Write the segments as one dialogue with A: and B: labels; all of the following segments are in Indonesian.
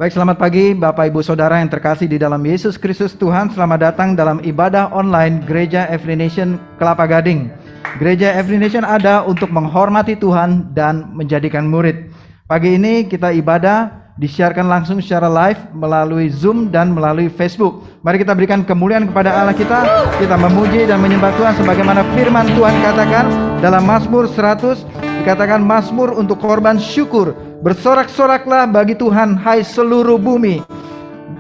A: Baik, selamat pagi Bapak Ibu Saudara yang terkasih di dalam Yesus Kristus Tuhan. Selamat datang dalam ibadah online Gereja Every Nation Kelapa Gading. Gereja Every Nation ada untuk menghormati Tuhan dan menjadikan murid. Pagi ini kita ibadah disiarkan langsung secara live melalui Zoom dan melalui Facebook. Mari kita berikan kemuliaan kepada Allah kita. Kita memuji dan menyembah Tuhan sebagaimana firman Tuhan katakan dalam Mazmur 100, dikatakan Mazmur untuk korban syukur. Bersorak-soraklah bagi Tuhan, hai seluruh bumi.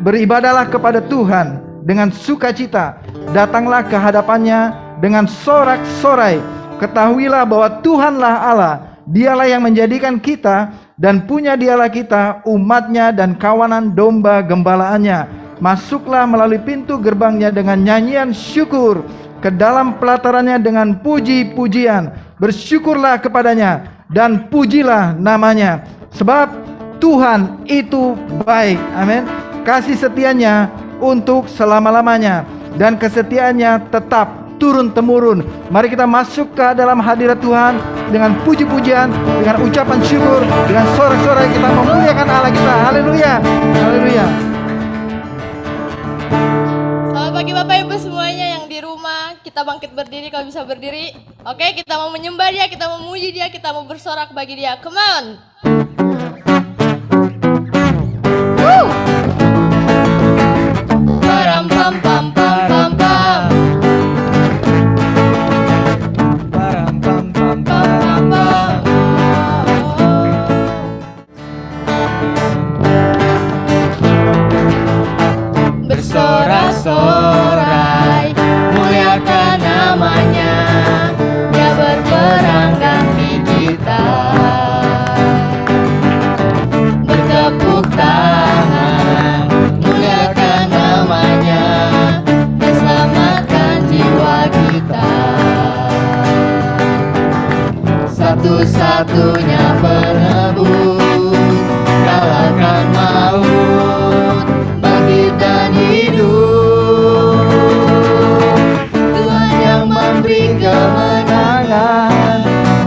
A: Beribadahlah kepada Tuhan dengan sukacita. Datanglah ke hadapannya dengan sorak-sorai. Ketahuilah bahwa Tuhanlah Allah. Dialah yang menjadikan kita dan punya dialah kita, umatnya dan kawanan domba gembalaannya. Masuklah melalui pintu gerbangnya dengan nyanyian syukur, ke dalam pelatarannya dengan puji-pujian. Bersyukurlah kepadanya dan pujilah namanya. Sebab Tuhan itu baik. Amin. Kasih setianya untuk selama-lamanya dan kesetiaannya tetap turun-temurun. Mari kita masuk ke dalam hadirat Tuhan dengan puji-pujian, dengan ucapan syukur, dengan sorak-sorai kita memuliakan Allah kita. Haleluya. Haleluya.
B: Selamat pagi Bapak Ibu semuanya yang di rumah. Kita bangkit berdiri kalau bisa berdiri. Oke, kita mau menyembah Dia, kita mau memuji Dia, kita mau bersorak bagi Dia. Come on. Param pam pam pam pam pam.
A: Param pam pam
B: Pam pam. Bersorak-sorai, muliakan namanya. Dia berperang ganti kita. Bertepuk tangan, muliakan namanya. Dia selamatkan jiwa kita. Satu-satunya penebus, kalahkan maut, bangkit dan hidup. Tuhan yang memberi kemenangan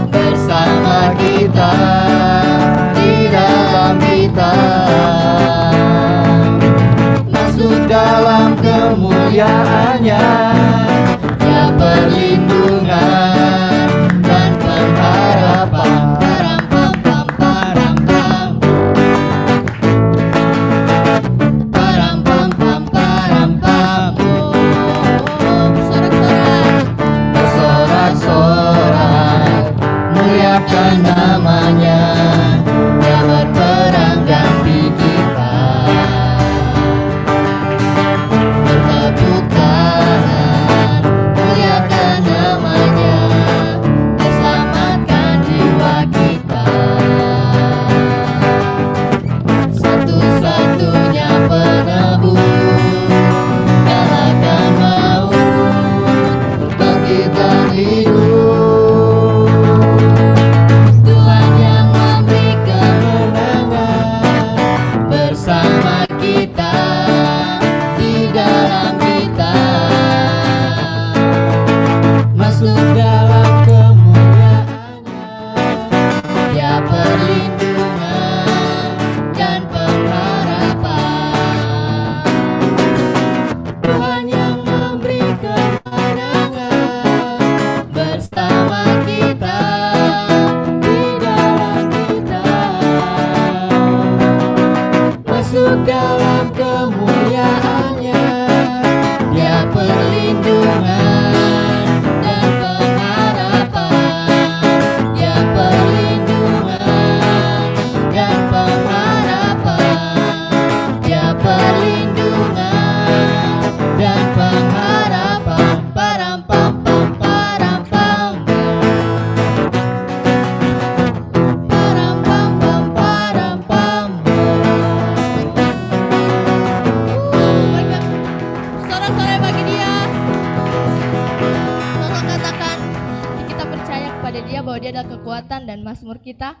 B: bersama kita, di dalam kita. Masuk dalam kemuliaannya, Dia perlindungan dan pengharapan. Param pam pam param pam. Param pam pam param pam. Bersorak-sorai, bersorak-sorai, muliakan namanya. Dia berperang ganti kita. Bertepuk tangan, muliakan namanya. Dia selamatkan jiwa kita. Satu-satunya penebus, kalahkan maut, bangkit dan hidup. Tuhan yang memberi kemenangan bersama kita, di dalam kita. Masuk dalam kemuliaannya, Dia perlindungan dan pengharapan. Tuhan yang memberi kemenangan bersama kita, di dalam kita. Masuk dalam kemuliaannya, Dia perlindungan dan pengharapan. Dia perlindungan dan pengharapan. Dia perlindungan dan pengharapan. Param pam pam param pam. Param pam pam param pam. Mereka sorak-sorai bagi Dia. Tolong katakan, kita percaya kepada Dia bahwa Dia adalah kekuatan dan mazmur kita.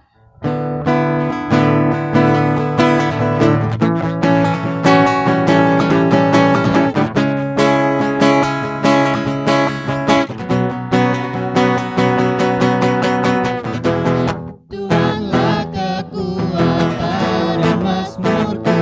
B: Tuhanlah kekuatan dan mazmurku.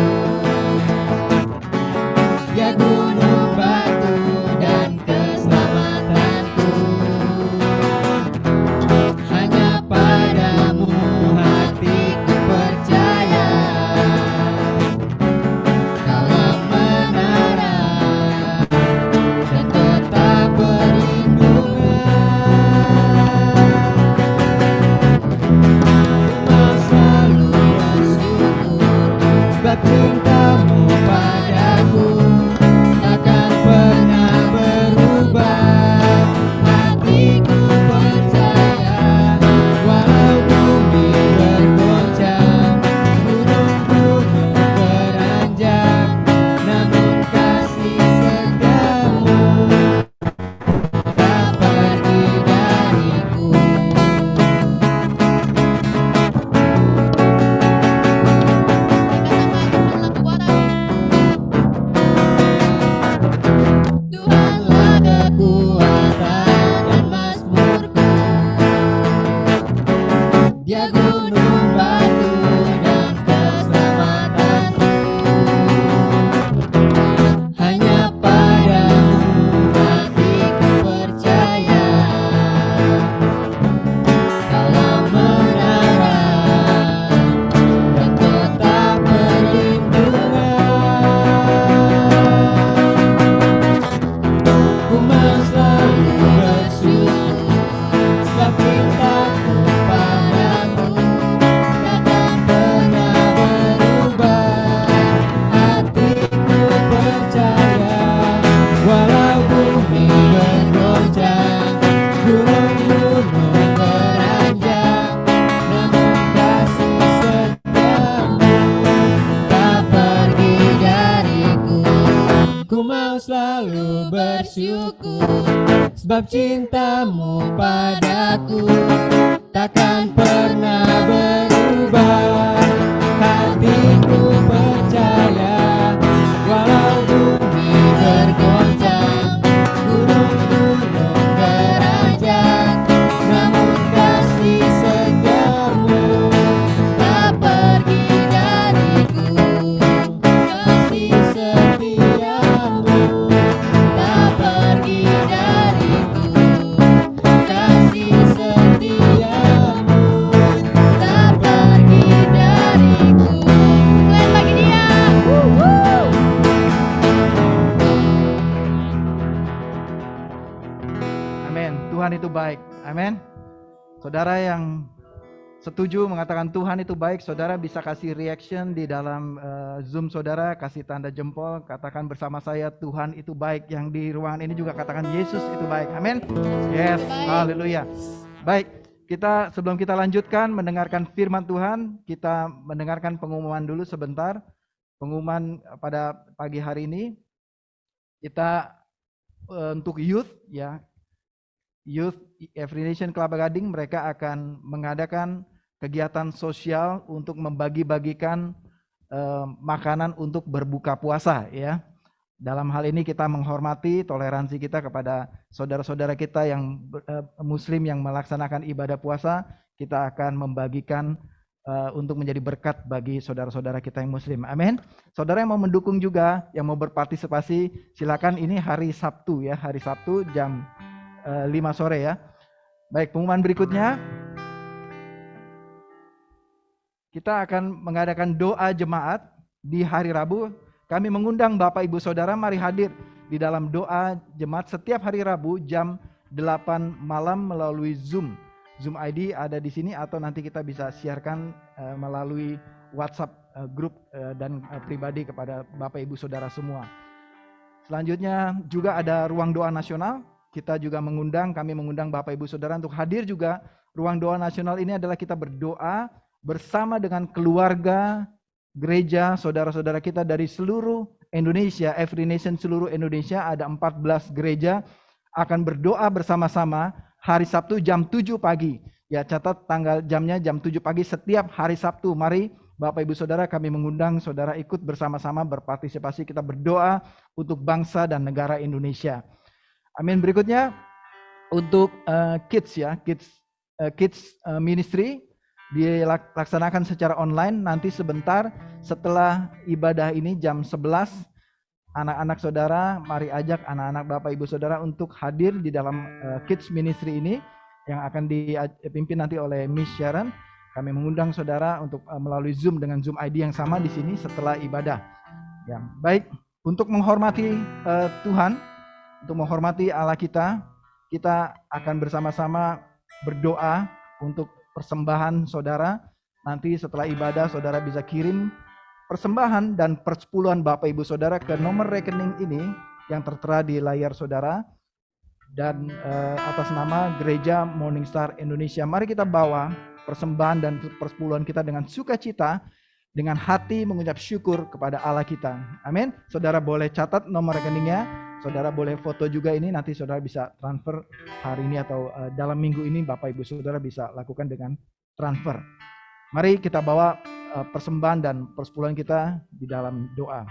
C: sebab cintamu padaku takkan pernah berubah. Hatiku percaya, walau bumi bergoncang, gunung-gunung beranjak, namun kasih setiamu tak pergi dariku. Kasih setiamu tak pergi dariku. Kasih setiamu tak pergi dariku.
B: Kalian bagi dia.
A: Amin. Tuhan itu baik. Amin. Saudara yang setuju mengatakan Tuhan itu baik, saudara bisa kasih reaction di dalam Zoom saudara, kasih tanda jempol, katakan bersama saya Tuhan itu baik. Yang di ruangan ini juga katakan Yesus itu baik. Amin. Yes,
B: Baik.
A: haleluya. Baik, sebelum kita lanjutkan mendengarkan firman Tuhan, kita mendengarkan pengumuman dulu sebentar. Pengumuman pada pagi hari ini kita untuk youth ya. Youth Every Nation Kelapa Gading mereka akan mengadakan kegiatan sosial untuk membagi-bagikan makanan untuk berbuka puasa ya. Dalam hal ini kita menghormati toleransi kita kepada saudara-saudara kita yang muslim yang melaksanakan ibadah puasa. Kita akan membagikan untuk menjadi berkat bagi saudara-saudara kita yang muslim. Amin. Saudara yang mau mendukung juga, yang mau berpartisipasi, silakan. Ini hari Sabtu ya, hari Sabtu jam 5 sore ya. Baik, pengumuman berikutnya. Kita akan mengadakan doa jemaat di hari Rabu. Kami mengundang Bapak Ibu Saudara mari hadir di dalam doa jemaat setiap hari Rabu jam 8 malam melalui Zoom. Zoom ID ada di sini atau nanti kita bisa siarkan melalui WhatsApp grup dan pribadi kepada Bapak Ibu Saudara semua. Selanjutnya juga ada ruang doa nasional. Kita juga kami mengundang Bapak Ibu Saudara untuk hadir juga. Ruang doa nasional ini adalah kita berdoa bersama dengan keluarga, gereja, saudara-saudara kita dari seluruh Indonesia, Every Nation seluruh Indonesia, ada 14 gereja akan berdoa bersama-sama hari Sabtu jam 7 pagi. Ya, catat tanggal jamnya jam 7 pagi setiap hari Sabtu. Mari Bapak Ibu Saudara, kami mengundang saudara ikut bersama-sama berpartisipasi, kita berdoa untuk bangsa dan negara Indonesia. Amin. Berikutnya untuk kids ya, kids ministry dilaksanakan secara online. Nanti sebentar setelah ibadah ini jam 11, anak-anak saudara mari ajak anak-anak Bapak Ibu Saudara untuk hadir di dalam kids ministry ini yang akan dipimpin nanti oleh Miss Sharon. Kami mengundang saudara untuk melalui Zoom dengan Zoom ID yang sama di sini setelah ibadah. Ya, baik, untuk menghormati Tuhan, untuk menghormati Allah kita akan bersama-sama berdoa untuk persembahan saudara. Nanti setelah ibadah saudara bisa kirim persembahan dan persepuluhan Bapak Ibu Saudara ke nomor rekening ini yang tertera di layar saudara dan atas nama Gereja Morning Star Indonesia. Mari kita bawa persembahan dan persepuluhan kita dengan sukacita, dengan hati mengucap syukur kepada Allah kita. Amin. Saudara boleh catat nomor rekeningnya. Saudara boleh foto juga ini, nanti saudara bisa transfer hari ini atau dalam minggu ini Bapak Ibu Saudara bisa lakukan dengan transfer. Mari kita bawa persembahan dan persepuluhan kita di dalam doa.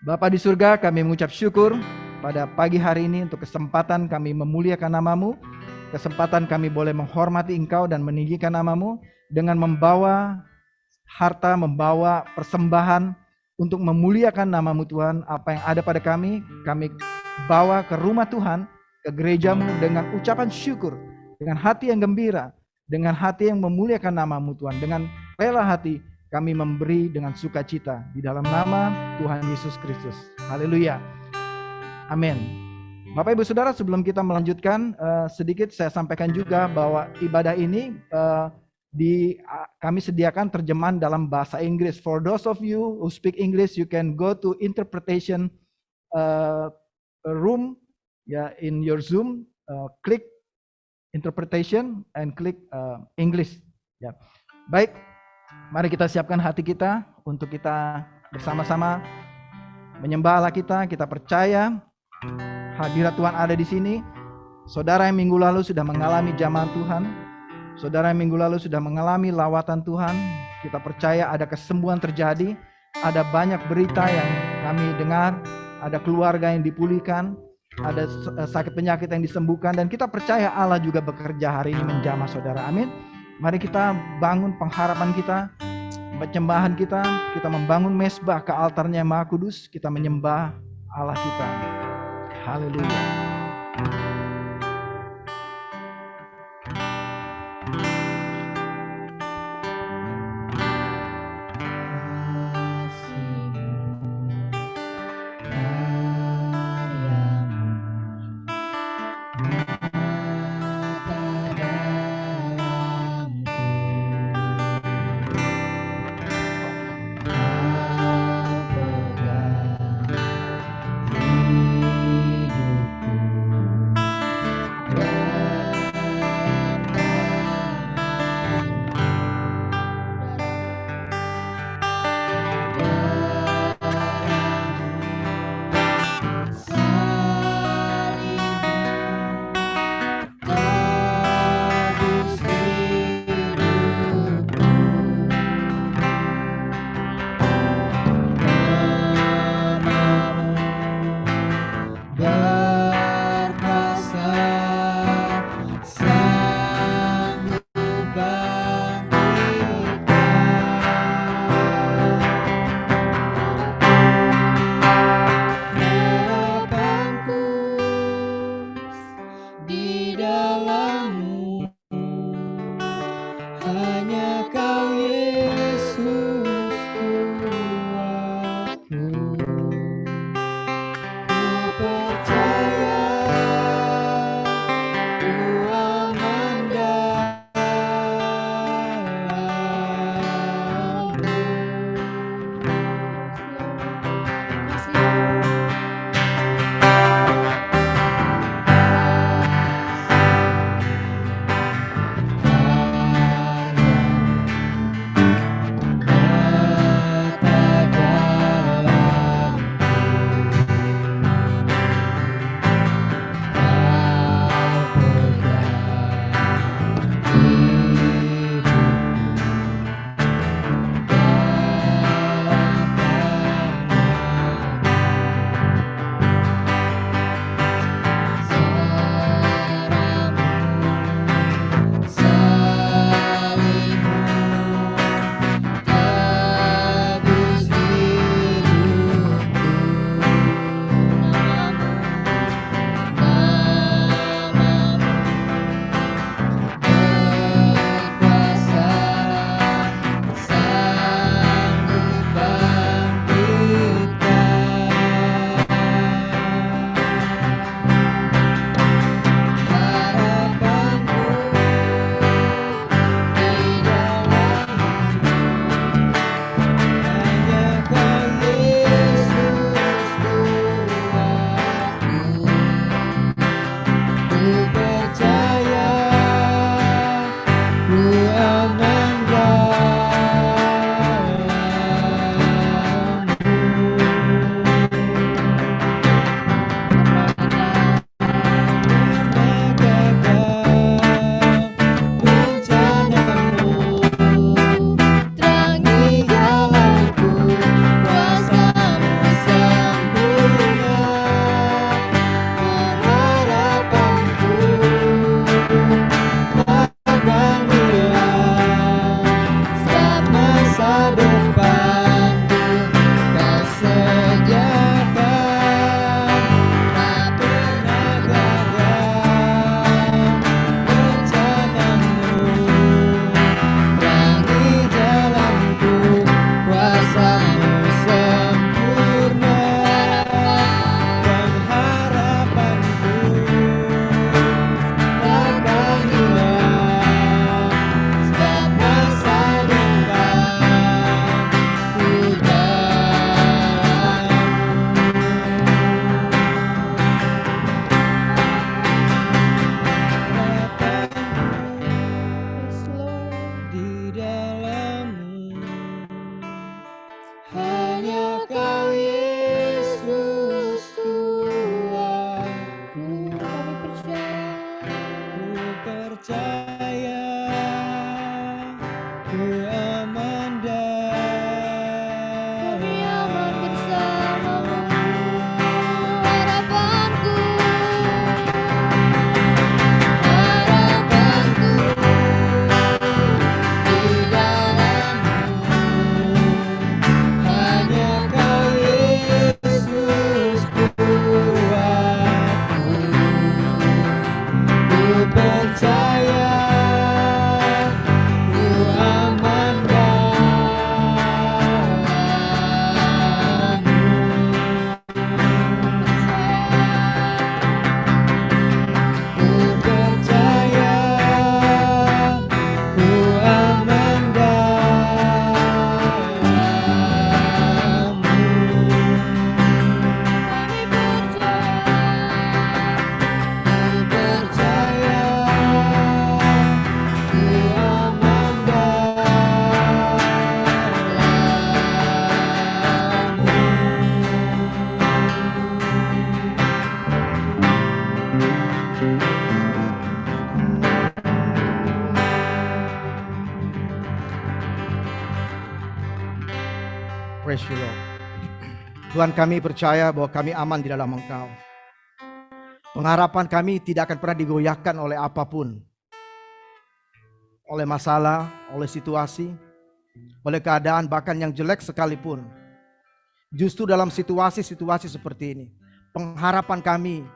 A: Bapa di surga, kami mengucap syukur pada pagi hari ini untuk kesempatan kami memuliakan nama-Mu, kesempatan kami boleh menghormati Engkau dan meninggikan nama-Mu dengan membawa harta, membawa persembahan untuk memuliakan nama-Mu Tuhan. Apa yang ada pada kami bawa ke rumah Tuhan, ke gereja-Mu dengan ucapan syukur, dengan hati yang gembira, dengan hati yang memuliakan nama-Mu Tuhan. Dengan rela hati kami memberi dengan sukacita di dalam nama Tuhan Yesus Kristus. Haleluya. Amin. Bapak Ibu Saudara, sebelum kita melanjutkan, sedikit saya sampaikan juga bahwa ibadah ini kami sediakan terjemahan dalam bahasa Inggris. For those of you who speak English, you can go to interpretation room ya in your Zoom, klik interpretation and klik English. Ya. Baik, mari kita siapkan hati kita untuk kita bersama-sama menyembah Allah kita. Kita percaya hadirat Tuhan ada di sini. Saudara yang minggu lalu sudah mengalami jamahan Tuhan, saudara yang minggu lalu sudah mengalami lawatan Tuhan, kita percaya ada kesembuhan terjadi, ada banyak berita yang kami dengar, ada keluarga yang dipulihkan, ada sakit penyakit yang disembuhkan, dan kita percaya Allah juga bekerja hari ini menjamah saudara. Amin. Mari kita bangun pengharapan kita, penyembahan kita membangun mesbah ke altarnya yang Maha Kudus, kita menyembah Allah kita. Haleluya.
D: Praise you Lord. Tuhan, kami percaya bahwa kami aman di dalam Engkau. Pengharapan kami tidak akan pernah digoyahkan oleh apapun. Oleh masalah, oleh situasi, oleh keadaan bahkan yang jelek sekalipun. Justru dalam situasi-situasi seperti ini, pengharapan kami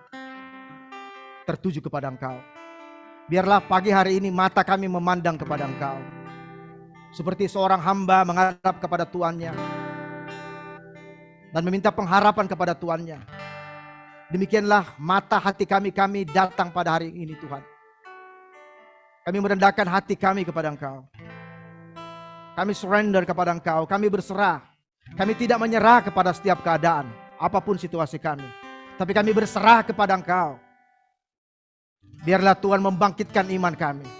D: tertuju kepada Engkau. Biarlah pagi hari ini mata kami memandang kepada Engkau. Seperti seorang hamba menghadap kepada tuannya dan meminta pengharapan kepada tuannya. Demikianlah mata hati kami datang pada hari ini Tuhan. Kami merendahkan hati kami kepada Engkau. Kami surrender kepada Engkau. Kami berserah. Kami tidak menyerah kepada setiap keadaan, apapun situasi kami. Tapi kami berserah kepada Engkau. Biarlah Tuhan membangkitkan iman kami.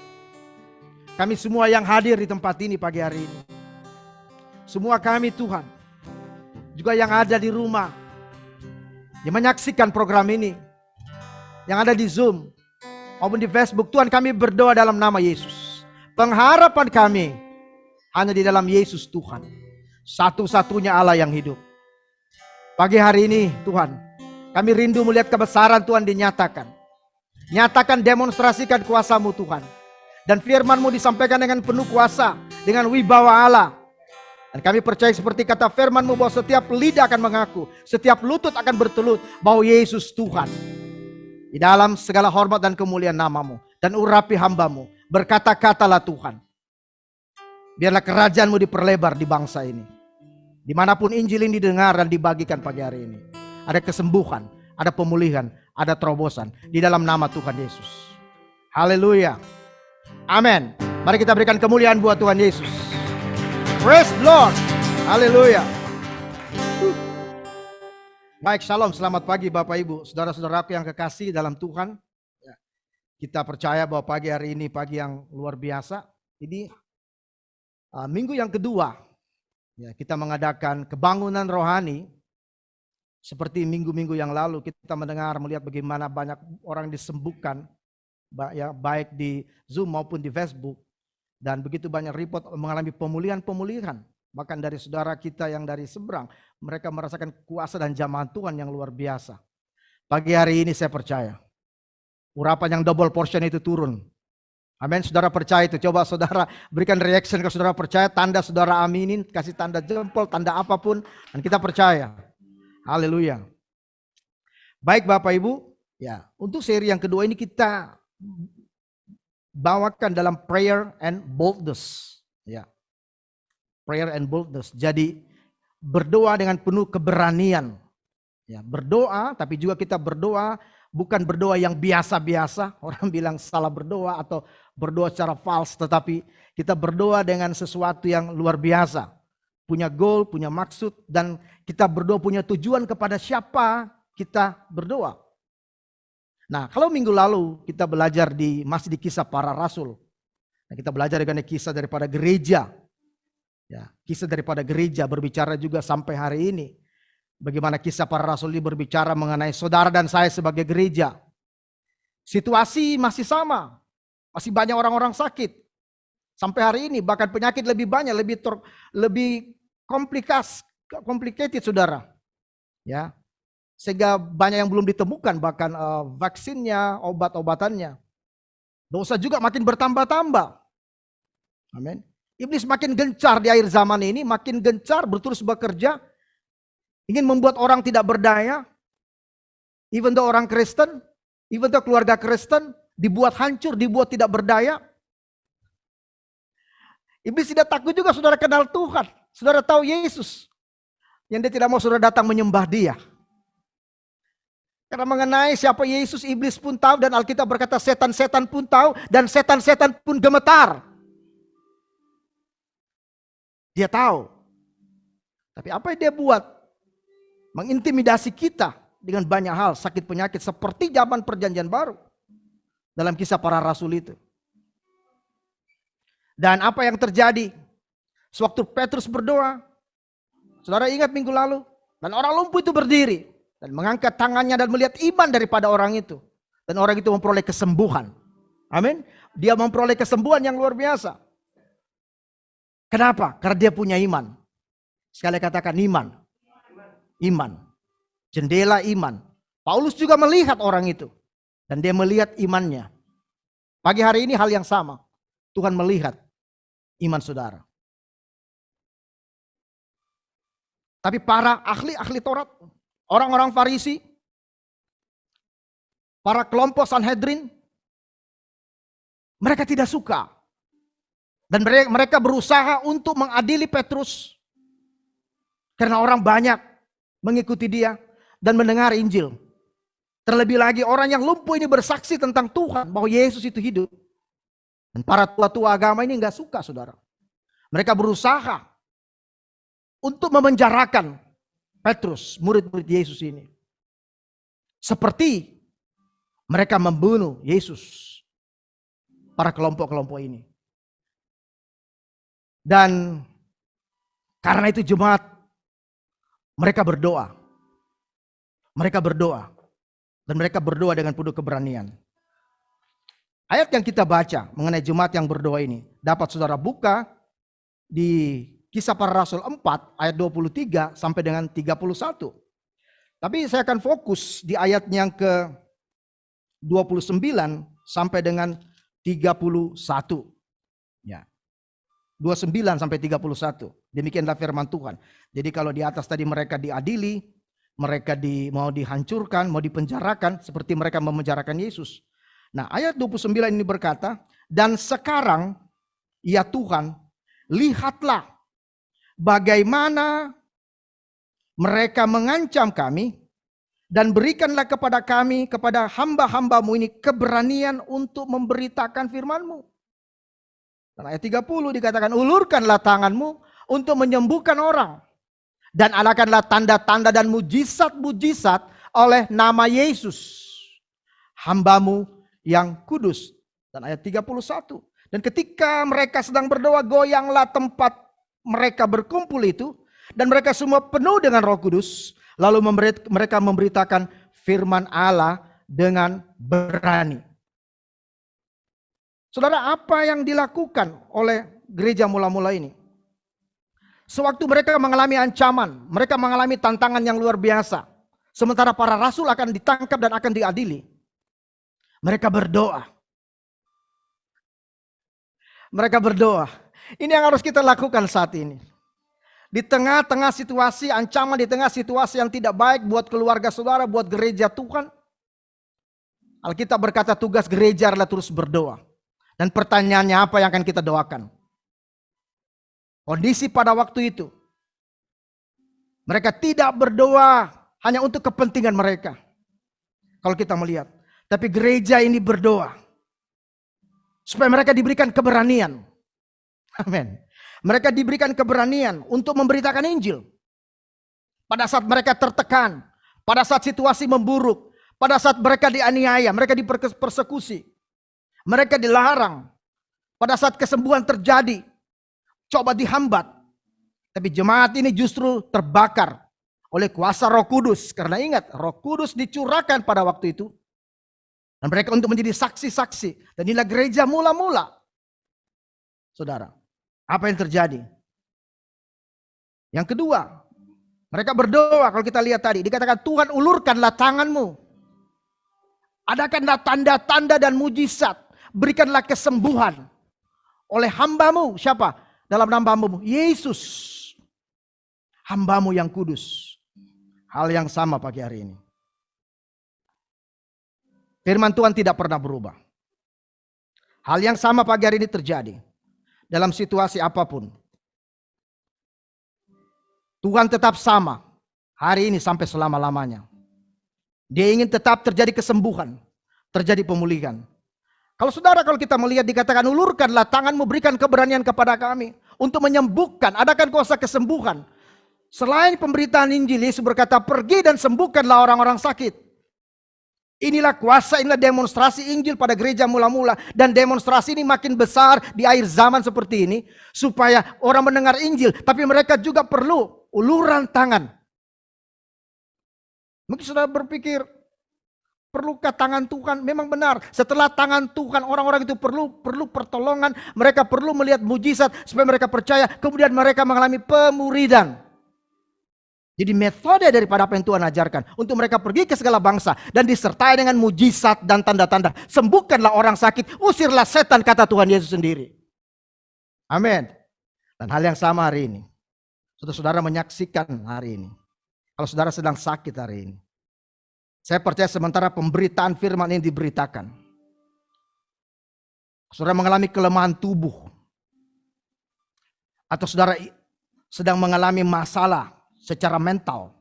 D: Kami semua yang hadir di tempat ini pagi hari ini. Semua kami Tuhan. Juga yang ada di rumah. Yang menyaksikan program ini. Yang ada di Zoom. Maupun di Facebook. Tuhan, kami berdoa dalam nama Yesus. Pengharapan kami hanya di dalam Yesus Tuhan. Satu-satunya Allah yang hidup. Pagi hari ini Tuhan, kami rindu melihat kebesaran Tuhan dinyatakan. Nyatakan, demonstrasikan kuasa-Mu Tuhan. Dan firman-Mu disampaikan dengan penuh kuasa, dengan wibawa Allah. Dan kami percaya seperti kata firman-Mu bahwa setiap lidah akan mengaku, setiap lutut akan bertelut bahwa Yesus Tuhan. Di dalam segala hormat dan kemuliaan nama-Mu. Dan urapi hamba-Mu, berkata-katalah Tuhan. Biarlah kerajaan-Mu diperlebar di bangsa ini. Dimanapun Injil ini didengar dan dibagikan pagi hari ini. Ada kesembuhan, ada pemulihan, ada terobosan. Di dalam nama Tuhan Yesus. Haleluya. Amin. Mari kita berikan kemuliaan buat Tuhan Yesus. Praise the Lord. Haleluya. Baik, shalom, selamat pagi Bapak Ibu, saudara-saudaraku yang kekasih dalam Tuhan. Kita percaya bahwa pagi hari ini pagi yang luar biasa. Ini minggu yang kedua, ya, kita mengadakan kebangunan rohani. Seperti minggu-minggu yang lalu kita mendengar melihat bagaimana banyak orang disembuhkan, ya, baik di Zoom maupun di Facebook. Dan begitu banyak report mengalami pemulihan-pemulihan. Bahkan dari saudara kita yang dari seberang, mereka merasakan kuasa dan jamahan Tuhan yang luar biasa. Pagi hari ini saya percaya, urapan yang double portion itu turun. Amin, saudara percaya itu. Coba saudara berikan reaction ke saudara percaya, tanda saudara aminin, kasih tanda jempol, tanda apapun, dan kita percaya. Haleluya. Baik Bapak Ibu, ya, untuk seri yang kedua ini kita bawakan dalam prayer and boldness, ya. Prayer and boldness. Jadi berdoa dengan penuh keberanian. Ya, berdoa, tapi juga kita berdoa bukan berdoa yang biasa-biasa. Orang bilang salah berdoa atau berdoa secara false, tetapi kita berdoa dengan sesuatu yang luar biasa. Punya goal, punya maksud, dan kita berdoa punya tujuan kepada siapa kita berdoa. Nah, kalau minggu lalu kita belajar masih di kisah para rasul. Nah, kita belajar dengan kisah daripada gereja. Ya, kisah daripada gereja berbicara juga sampai hari ini. Bagaimana kisah para rasul ini berbicara mengenai saudara dan saya sebagai gereja. Situasi masih sama. Masih banyak orang-orang sakit. Sampai hari ini bahkan penyakit lebih banyak, lebih complicated saudara. Ya. Sehingga banyak yang belum ditemukan, bahkan vaksinnya, obat-obatannya. Dosa juga makin bertambah-tambah. Amin. Iblis makin gencar di akhir zaman ini, makin gencar berterus bekerja. Ingin membuat orang tidak berdaya. Even though orang Kristen, even though keluarga Kristen, dibuat hancur, dibuat tidak berdaya. Iblis tidak takut juga saudara kenal Tuhan. Saudara tahu Yesus. Yang dia tidak mau saudara datang menyembah dia. Karena mengenai siapa Yesus, iblis pun tahu, dan Alkitab berkata setan-setan pun tahu, dan setan-setan pun gemetar. Dia tahu. Tapi apa yang dia buat? Mengintimidasi kita dengan banyak hal, sakit penyakit, seperti zaman perjanjian baru. Dalam kisah para rasul itu. Dan apa yang terjadi? Sewaktu Petrus berdoa, saudara ingat minggu lalu, dan orang lumpuh itu berdiri. Dan mengangkat tangannya dan melihat iman daripada orang itu. Dan orang itu memperoleh kesembuhan. Amin. Dia memperoleh kesembuhan yang luar biasa. Kenapa? Karena dia punya iman. Sekali katakan iman. Iman. Jendela iman. Paulus juga melihat orang itu. Dan dia melihat imannya. Pagi hari ini hal yang sama. Tuhan melihat iman saudara. Tapi para ahli-ahli Taurat, orang-orang Farisi, para kelompok Sanhedrin, mereka tidak suka. Dan mereka berusaha untuk mengadili Petrus. Karena orang banyak mengikuti dia dan mendengar Injil. Terlebih lagi orang yang lumpuh ini bersaksi tentang Tuhan, bahwa Yesus itu hidup. Dan para tua-tua agama ini enggak suka, saudara. Mereka berusaha untuk memenjarakan Petrus, murid-murid Yesus ini. Seperti mereka membunuh Yesus. Para kelompok-kelompok ini. Dan karena itu jemaat, mereka berdoa. Mereka berdoa. Dan mereka berdoa dengan penuh keberanian. Ayat yang kita baca mengenai jemaat yang berdoa ini, dapat saudara buka di Kisah Para Rasul 4 ayat 23 sampai dengan 31. Tapi saya akan fokus di ayat yang ke 29 sampai dengan 31. Ya. 29 sampai 31. Demikianlah firman Tuhan. Jadi kalau di atas tadi mereka diadili, mereka mau dihancurkan, mau dipenjarakan seperti mereka memenjarakan Yesus. Nah, ayat 29 ini berkata, "Dan sekarang ya Tuhan, lihatlah bagaimana mereka mengancam kami, dan berikanlah kepada kami, kepada hamba-hambamu ini keberanian untuk memberitakan firman-Mu." Dan ayat 30 dikatakan, "Ulurkanlah tanganmu untuk menyembuhkan orang, dan adakanlah tanda-tanda dan mujizat-mujizat oleh nama Yesus, hamba-Mu yang kudus." Dan ayat 31. "Dan ketika mereka sedang berdoa, goyanglah tempat mereka berkumpul itu, dan mereka semua penuh dengan Roh Kudus. Lalu mereka memberitakan firman Allah dengan berani." Saudara, apa yang dilakukan oleh gereja mula-mula ini? Sewaktu mereka mengalami ancaman, mereka mengalami tantangan yang luar biasa. Sementara para rasul akan ditangkap dan akan diadili. Mereka berdoa. Mereka berdoa. Ini yang harus kita lakukan saat ini. Di tengah-tengah situasi ancaman, di tengah situasi yang tidak baik buat keluarga saudara, buat gereja Tuhan, Alkitab berkata tugas gereja adalah terus berdoa. Dan pertanyaannya, apa yang akan kita doakan? Kondisi pada waktu itu, mereka tidak berdoa hanya untuk kepentingan mereka. Kalau kita melihat, tapi gereja ini berdoa supaya mereka diberikan keberanian. Amin. Mereka diberikan keberanian untuk memberitakan Injil. Pada saat mereka tertekan, pada saat situasi memburuk, pada saat mereka dianiaya, mereka dipersekusi, mereka dilarang. Pada saat kesembuhan terjadi, coba dihambat. Tapi jemaat ini justru terbakar oleh kuasa Roh Kudus. Karena ingat, Roh Kudus dicurahkan pada waktu itu. Dan mereka untuk menjadi saksi-saksi. Dan inilah gereja mula-mula. Saudara, apa yang terjadi? Yang kedua, mereka berdoa. Kalau kita lihat tadi, dikatakan Tuhan, ulurkanlah tanganmu. Adakanlah tanda-tanda dan mujizat. Berikanlah kesembuhan oleh hambamu. Siapa? Dalam nama hambamu, Yesus. Hambamu yang kudus. Hal yang sama pagi hari ini. Firman Tuhan tidak pernah berubah. Hal yang sama pagi hari ini terjadi. Dalam situasi apapun. Tuhan tetap sama. Hari ini sampai selama-lamanya. Dia ingin tetap terjadi kesembuhan. Terjadi pemulihan. Kalau kita melihat dikatakan, ulurkanlah tanganmu, berikan keberanian kepada kami. Untuk menyembuhkan, adakan kuasa kesembuhan. Selain pemberitaan Injil, Yesus berkata, pergi dan sembuhkanlah orang-orang sakit. Inilah kuasa, inilah demonstrasi Injil pada gereja mula-mula. Dan demonstrasi ini makin besar di akhir zaman seperti ini. Supaya orang mendengar Injil, tapi mereka juga perlu uluran tangan. Mungkin saudara berpikir, perlukah tangan Tuhan? Memang benar. Setelah tangan Tuhan, orang-orang itu perlu pertolongan. Mereka perlu melihat mujizat supaya mereka percaya. Kemudian mereka mengalami pemuridan. Jadi metode daripada apa yang Tuhan ajarkan. Untuk mereka pergi ke segala bangsa. Dan disertai dengan mujizat dan tanda-tanda. Sembuhkanlah orang sakit. Usirlah setan, kata Tuhan Yesus sendiri. Amin. Dan hal yang sama hari ini. Saudara-saudara menyaksikan hari ini. Kalau saudara sedang sakit hari ini. Saya percaya sementara pemberitaan firman ini diberitakan. Saudara mengalami kelemahan tubuh. Atau saudara sedang mengalami masalah secara mental,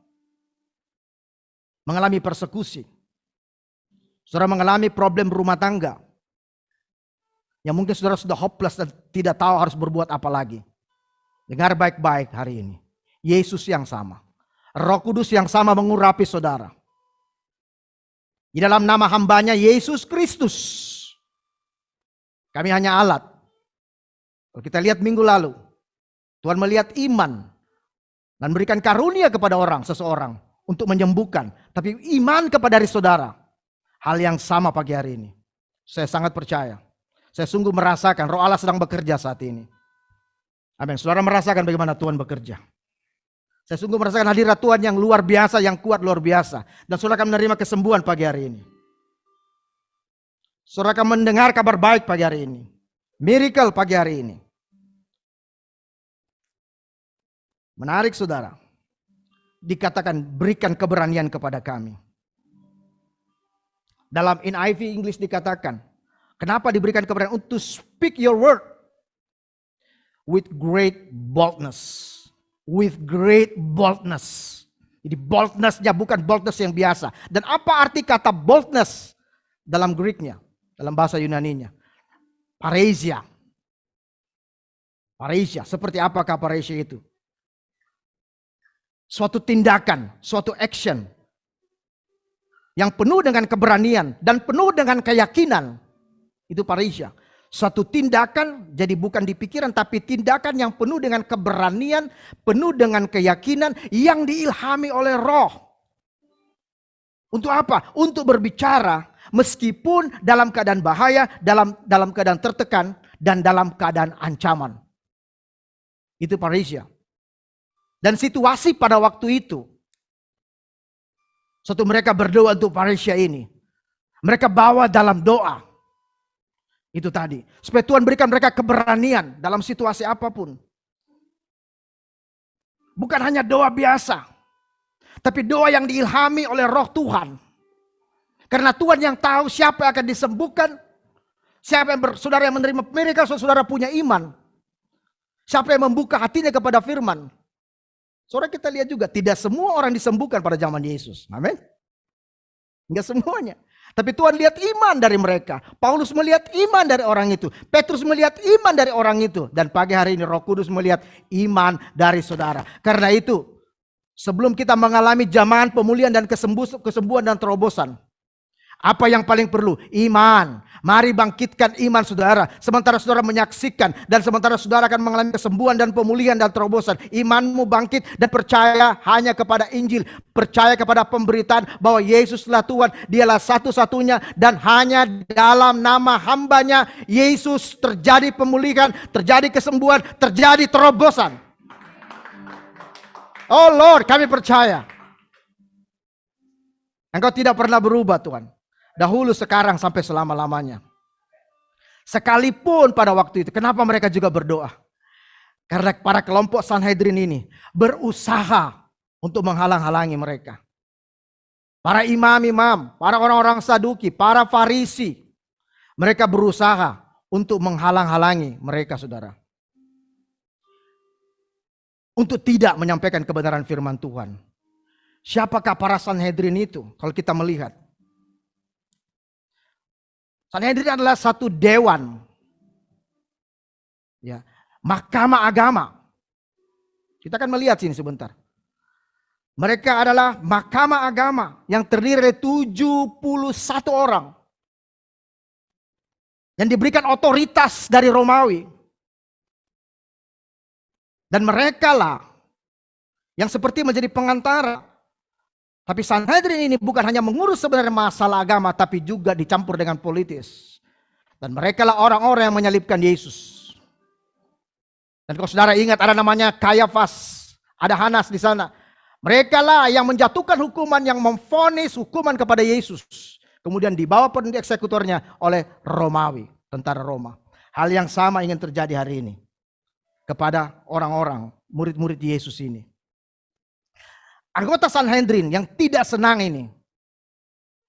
D: mengalami persekusi, saudara mengalami problem rumah tangga, yang mungkin saudara sudah hopeless dan tidak tahu harus berbuat apa lagi. Dengar baik-baik hari ini, Yesus yang sama, Roh Kudus yang sama mengurapi saudara. Di dalam nama hambanya Yesus Kristus, kami hanya alat. Kalau kita lihat minggu lalu, Tuhan melihat iman dan berikan karunia kepada seseorang untuk menyembuhkan. Tapi iman kepada dari saudara. Hal yang sama pagi hari ini. Saya sangat percaya. Saya sungguh merasakan Roh Allah sedang bekerja saat ini. Amin. Saudara merasakan bagaimana Tuhan bekerja. Saya sungguh merasakan hadirat Tuhan yang luar biasa, yang kuat luar biasa. Dan saudara akan menerima kesembuhan pagi hari ini. Saudara akan mendengar kabar baik pagi hari ini. Miracle pagi hari ini. Menarik saudara. Dikatakan berikan keberanian kepada kami. Dalam NIV English dikatakan. Kenapa diberikan keberanian? Untuk speak your word. With great boldness. With great boldness. Jadi boldnessnya bukan boldness yang biasa. Dan apa arti kata boldness? Dalam Greeknya. Dalam bahasa Yunaninya. Paresia. Paresia. Seperti apakah paresia itu? Suatu tindakan, suatu action yang penuh dengan keberanian dan penuh dengan keyakinan. Itu paresia. Suatu tindakan jadi bukan di pikiran tapi tindakan yang penuh dengan keberanian, penuh dengan keyakinan yang diilhami oleh Roh. Untuk apa? Untuk berbicara meskipun dalam keadaan bahaya, dalam keadaan tertekan dan dalam keadaan ancaman. Itu paresia. Dan situasi pada waktu itu. Suatu mereka berdoa untuk paresia ini. Mereka bawa dalam doa. Itu tadi. Supaya Tuhan berikan mereka keberanian dalam situasi apapun. Bukan hanya doa biasa. Tapi doa yang diilhami oleh Roh Tuhan. Karena Tuhan yang tahu siapa yang akan disembuhkan. Siapa yang saudara yang menerima miracle, saudara punya iman. Siapa yang membuka hatinya kepada firman. Saudara kita lihat juga, tidak semua orang disembuhkan pada zaman Yesus. Amin. Enggak semuanya. Tapi Tuhan lihat iman dari mereka. Paulus melihat iman dari orang itu. Petrus melihat iman dari orang itu. Dan pagi hari ini Roh Kudus melihat iman dari saudara. Karena itu, sebelum kita mengalami zaman pemulihan dan kesembuhan dan terobosan. Apa yang paling perlu? Iman. Mari bangkitkan iman saudara. Sementara saudara menyaksikan. Dan sementara saudara akan mengalami kesembuhan dan pemulihan dan terobosan. Imanmu bangkit dan percaya hanya kepada Injil. Percaya kepada pemberitaan bahwa Yesuslah Tuhan. Dialah satu-satunya. Dan hanya dalam nama hambanya Yesus terjadi pemulihan. Terjadi kesembuhan. Terjadi terobosan. Oh Lord, kami percaya. Engkau tidak pernah berubah Tuhan. Dahulu, sekarang, sampai selama-lamanya. Sekalipun pada waktu itu. Kenapa mereka juga berdoa? Karena para kelompok Sanhedrin ini berusaha untuk menghalang-halangi mereka. Para imam-imam, para orang-orang Saduki, para Farisi. Mereka berusaha untuk menghalang-halangi mereka, saudara. Untuk tidak menyampaikan kebenaran firman Tuhan. Siapakah para Sanhedrin itu? Kalau kita melihat. Sanhedrin adalah satu dewan. Ya, mahkamah agama. Kita akan melihat sini sebentar. Mereka adalah mahkamah agama yang terdiri dari 71 orang. Yang diberikan otoritas dari Romawi. Dan mereka lah yang seperti menjadi pengantara. Tapi Sanhedrin ini bukan hanya mengurus sebenarnya masalah agama, tapi juga dicampur dengan politis. Dan mereka lah orang-orang yang menyalibkan Yesus. Dan kalau saudara ingat ada namanya Kayafas, ada Hanas di sana. Mereka lah yang menjatuhkan hukuman, yang memvonis hukuman kepada Yesus. Kemudian dibawa pada eksekutornya oleh Romawi, tentara Roma. Hal yang sama ingin terjadi hari ini kepada orang-orang, murid-murid Yesus ini. Anggota Sanhedrin yang tidak senang ini,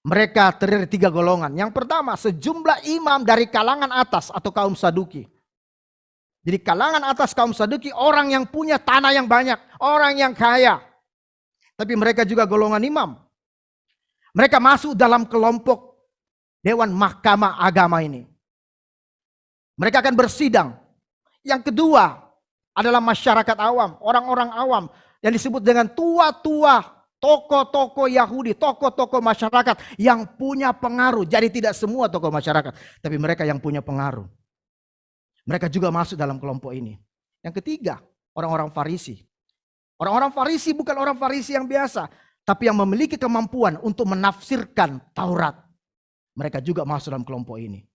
D: mereka terdiri dari 3 golongan. Yang pertama, sejumlah imam dari kalangan atas atau kaum Saduki. Jadi kalangan atas kaum Saduki, orang yang punya tanah yang banyak, orang yang kaya. Tapi mereka juga golongan imam. Mereka masuk dalam kelompok Dewan Mahkamah Agama ini. Mereka akan bersidang. Yang kedua adalah masyarakat awam, orang-orang awam yang disebut dengan tua-tua, tokoh-tokoh Yahudi, tokoh-tokoh masyarakat yang punya pengaruh. Jadi tidak semua tokoh masyarakat, tapi mereka yang punya pengaruh. Mereka juga masuk dalam kelompok ini. Yang ketiga, orang-orang Farisi. Orang-orang Farisi bukan orang Farisi yang biasa, tapi yang memiliki kemampuan untuk menafsirkan Taurat. Mereka juga masuk dalam kelompok ini.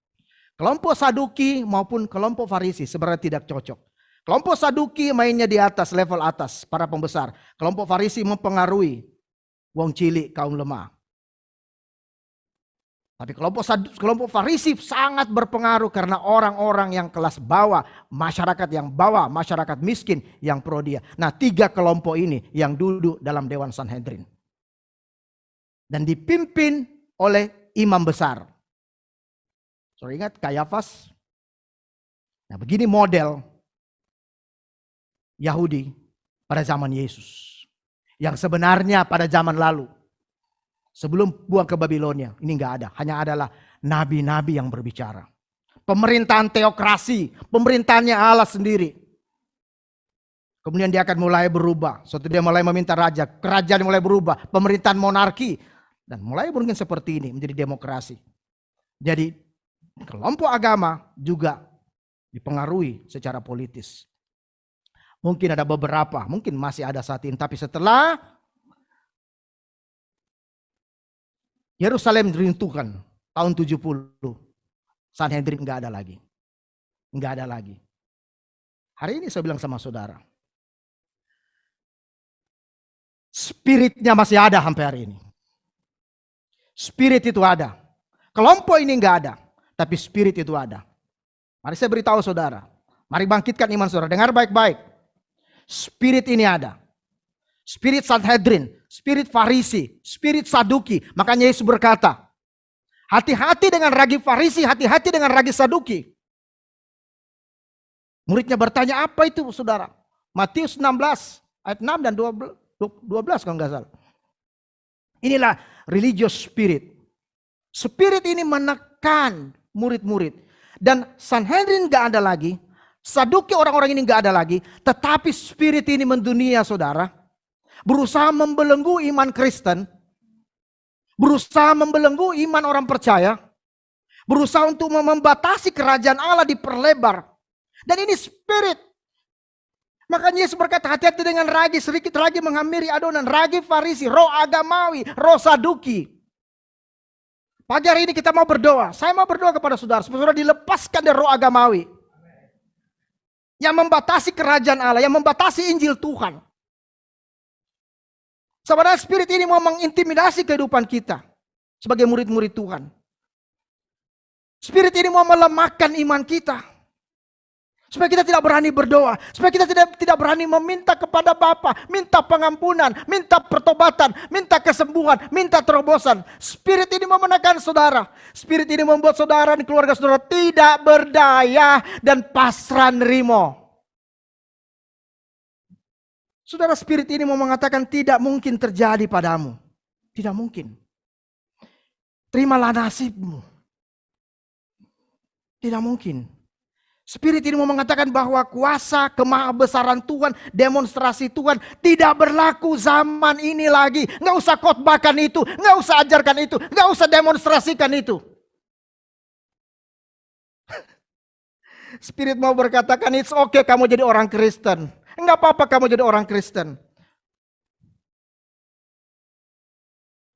D: Kelompok Saduki maupun kelompok Farisi sebenarnya tidak cocok. Kelompok Saduki mainnya di atas, level atas, para pembesar. Kelompok Farisi mempengaruhi wong cilik, kaum lemah. Tapi kelompok Farisi sangat berpengaruh karena orang-orang yang kelas bawah, masyarakat yang bawah, masyarakat miskin yang pro dia. Nah, 3 kelompok ini yang duduk dalam Dewan Sanhedrin. Dan dipimpin oleh imam besar. Sorry, ingat Kayafas? Nah, begini model Yahudi pada zaman Yesus. Yang sebenarnya pada zaman lalu. Sebelum buang ke Babilonia, ini enggak ada. Hanya adalah nabi-nabi yang berbicara. Pemerintahan teokrasi, pemerintahannya Allah sendiri. Kemudian dia akan mulai berubah. Suatu dia mulai meminta raja, kerajaan mulai berubah. Pemerintahan monarki. Dan mulai mungkin seperti ini, menjadi demokrasi. Jadi kelompok agama juga dipengaruhi secara politis. Mungkin ada beberapa, mungkin masih ada saat ini. Tapi setelah Yerusalem diruntuhkan tahun 70, Sanhedrin enggak ada lagi. Enggak ada lagi. Hari ini saya bilang sama saudara, spiritnya masih ada sampai hari ini. Spirit itu ada. Kelompok ini enggak ada, tapi spirit itu ada. Mari saya beritahu saudara, mari bangkitkan iman saudara. Dengar baik-baik. Spirit ini ada. Spirit Sanhedrin, spirit Farisi, spirit Saduki. Makanya Yesus berkata, hati-hati dengan ragi Farisi, hati-hati dengan ragi Saduki. Muridnya bertanya, apa itu saudara? Matius 16 ayat 6 dan 12 kalau enggak salah. Inilah religious spirit. Spirit ini menekan murid-murid. Dan Sanhedrin enggak ada lagi. Saduki orang-orang ini enggak ada lagi. Tetapi spirit ini mendunia saudara. Berusaha membelenggu iman Kristen. Berusaha membelenggu iman orang percaya. Berusaha untuk membatasi kerajaan Allah diperlebar. Dan ini spirit. Makanya Yesus berkata, hati-hati dengan ragi. Sedikit ragi menghampiri adonan. Ragi Farisi, roh agamawi, roh Saduki. Pagi hari ini kita mau berdoa. Saya mau berdoa kepada saudara. Saudara dilepaskan dari roh agamawi. Yang membatasi kerajaan Allah. Yang membatasi Injil Tuhan. Sebenarnya spirit ini mau mengintimidasi kehidupan kita. Sebagai murid-murid Tuhan. Spirit ini mau melemahkan iman kita. Supaya kita tidak berani berdoa. Supaya kita tidak berani meminta kepada Bapa, minta pengampunan, minta pertobatan, minta kesembuhan, minta terobosan. Spirit ini mau menekan saudara. Spirit ini membuat saudara dan keluarga saudara tidak berdaya dan pasrah nerimo. Saudara, spirit ini mau mengatakan tidak mungkin terjadi padamu. Tidak mungkin. Terimalah nasibmu. Tidak mungkin. Spirit ini mau mengatakan bahwa kuasa kemahabesaran Tuhan, demonstrasi Tuhan tidak berlaku zaman ini lagi. Nggak usah khotbahkan itu, nggak usah ajarkan itu, nggak usah demonstrasikan itu. Spirit mau berkatakan it's okay kamu jadi orang Kristen. Enggak apa-apa kamu jadi orang Kristen.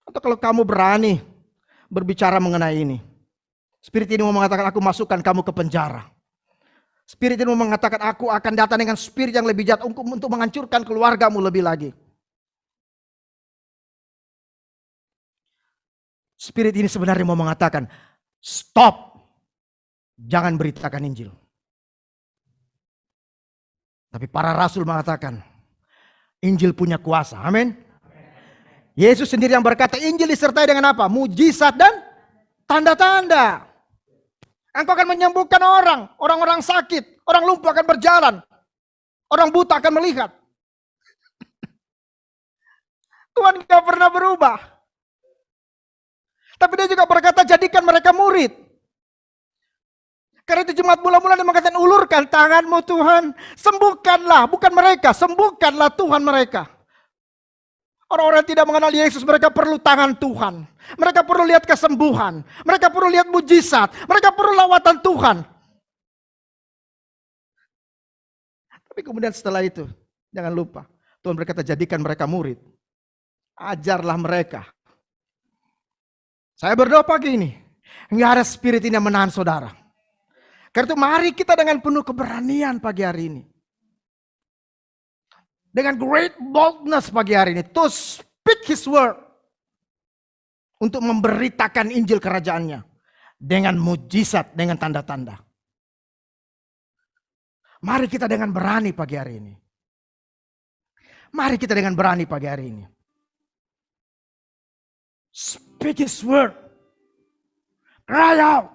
D: Atau kalau kamu berani berbicara mengenai ini. Spirit ini mau mengatakan aku masukkan kamu ke penjara. Spirit ini mau mengatakan aku akan datang dengan spirit yang lebih jahat untuk menghancurkan keluargamu lebih lagi. Spirit ini sebenarnya mau mengatakan, stop, jangan beritakan Injil. Tapi para rasul mengatakan, Injil punya kuasa. Amin. Yesus sendiri yang berkata, Injil disertai dengan apa? Mujizat dan tanda-tanda. Engkau akan menyembuhkan orang-orang sakit, orang lumpuh akan berjalan, orang buta akan melihat. Tuhan gak pernah berubah. Tapi dia juga berkata, jadikan mereka murid. Karena itu jemaat mula-mula dia mengatakan, ulurkan tanganmu Tuhan, sembuhkanlah, bukan mereka, sembuhkanlah Tuhan mereka. Orang-orang yang tidak mengenal Yesus, mereka perlu tangan Tuhan. Mereka perlu lihat kesembuhan. Mereka perlu lihat mujizat. Mereka perlu lawatan Tuhan. Tapi kemudian setelah itu, jangan lupa, Tuhan berkata, jadikan mereka murid. Ajarlah mereka. Saya berdoa pagi ini, nggak ada spirit ini yang menahan saudara. Karena itu mari kita dengan penuh keberanian pagi hari ini. Dengan great boldness pagi hari ini. To speak His word. Untuk memberitakan Injil kerajaannya. Dengan mujizat, dengan tanda-tanda. Mari kita dengan berani pagi hari ini. Mari kita dengan berani pagi hari ini. Speak His word. Cry out.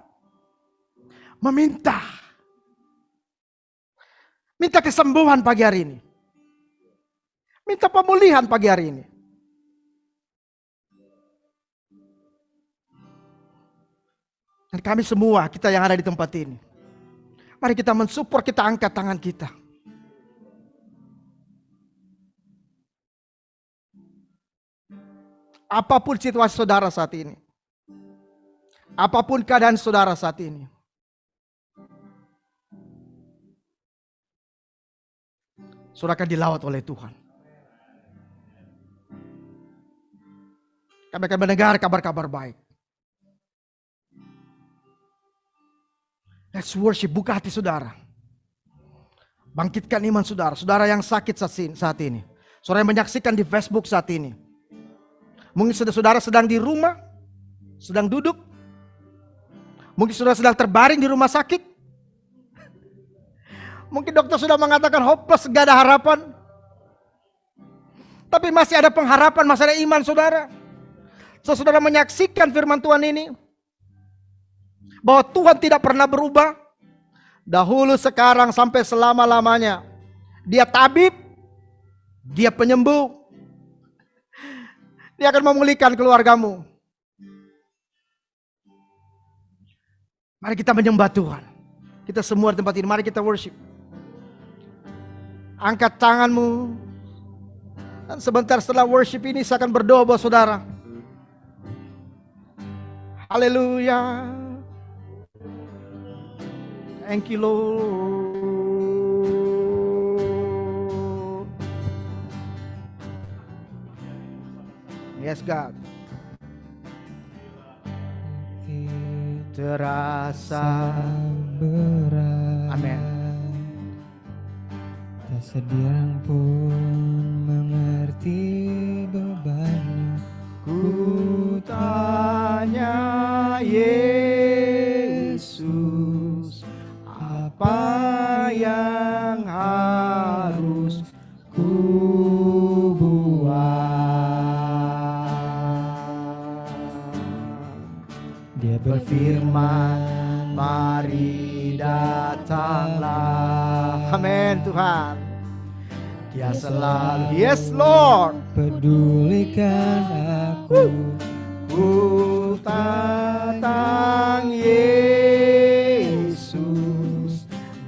D: Meminta. Minta kesembuhan pagi hari ini. Minta pemulihan pagi hari ini. Dan kami semua, kita yang ada di tempat ini. Mari kita mensupport, kita angkat tangan kita. Apapun situasi saudara saat ini. Apapun keadaan saudara saat ini. Saudara akan dilawat oleh Tuhan. Kami akan mendengar kabar-kabar baik. Let's worship, buka hati saudara. Bangkitkan iman saudara. Saudara yang sakit saat ini. Saudara yang menyaksikan di Facebook saat ini. Mungkin saudara sedang di rumah, sedang duduk. Mungkin saudara sedang terbaring di rumah sakit. Mungkin dokter sudah mengatakan hopeless, gak ada harapan. Tapi masih ada pengharapan, masih ada iman saudara. Saudara menyaksikan firman Tuhan ini. Bahwa Tuhan tidak pernah berubah. Dahulu, sekarang, sampai selama-lamanya. Dia tabib. Dia penyembuh. Dia akan memulihkan keluargamu. Mari kita menyembah Tuhan. Kita semua di tempat ini, mari kita worship. Angkat tanganmu. Dan sebentar setelah worship ini saya akan berdoa buat saudara. Haleluya. Thank you Lord. Yes God. Terasa
C: berat.
D: Amin.
C: Tak seorang pun mengerti bebannya.
D: Ku tanya Yesus, apa yang harus ku buat?
C: Dia
D: Berfirman, mari datanglah. Amin Tuhan. Dia selalu, yes Lord,
C: pedulikan aku.
D: ku datang Yesus,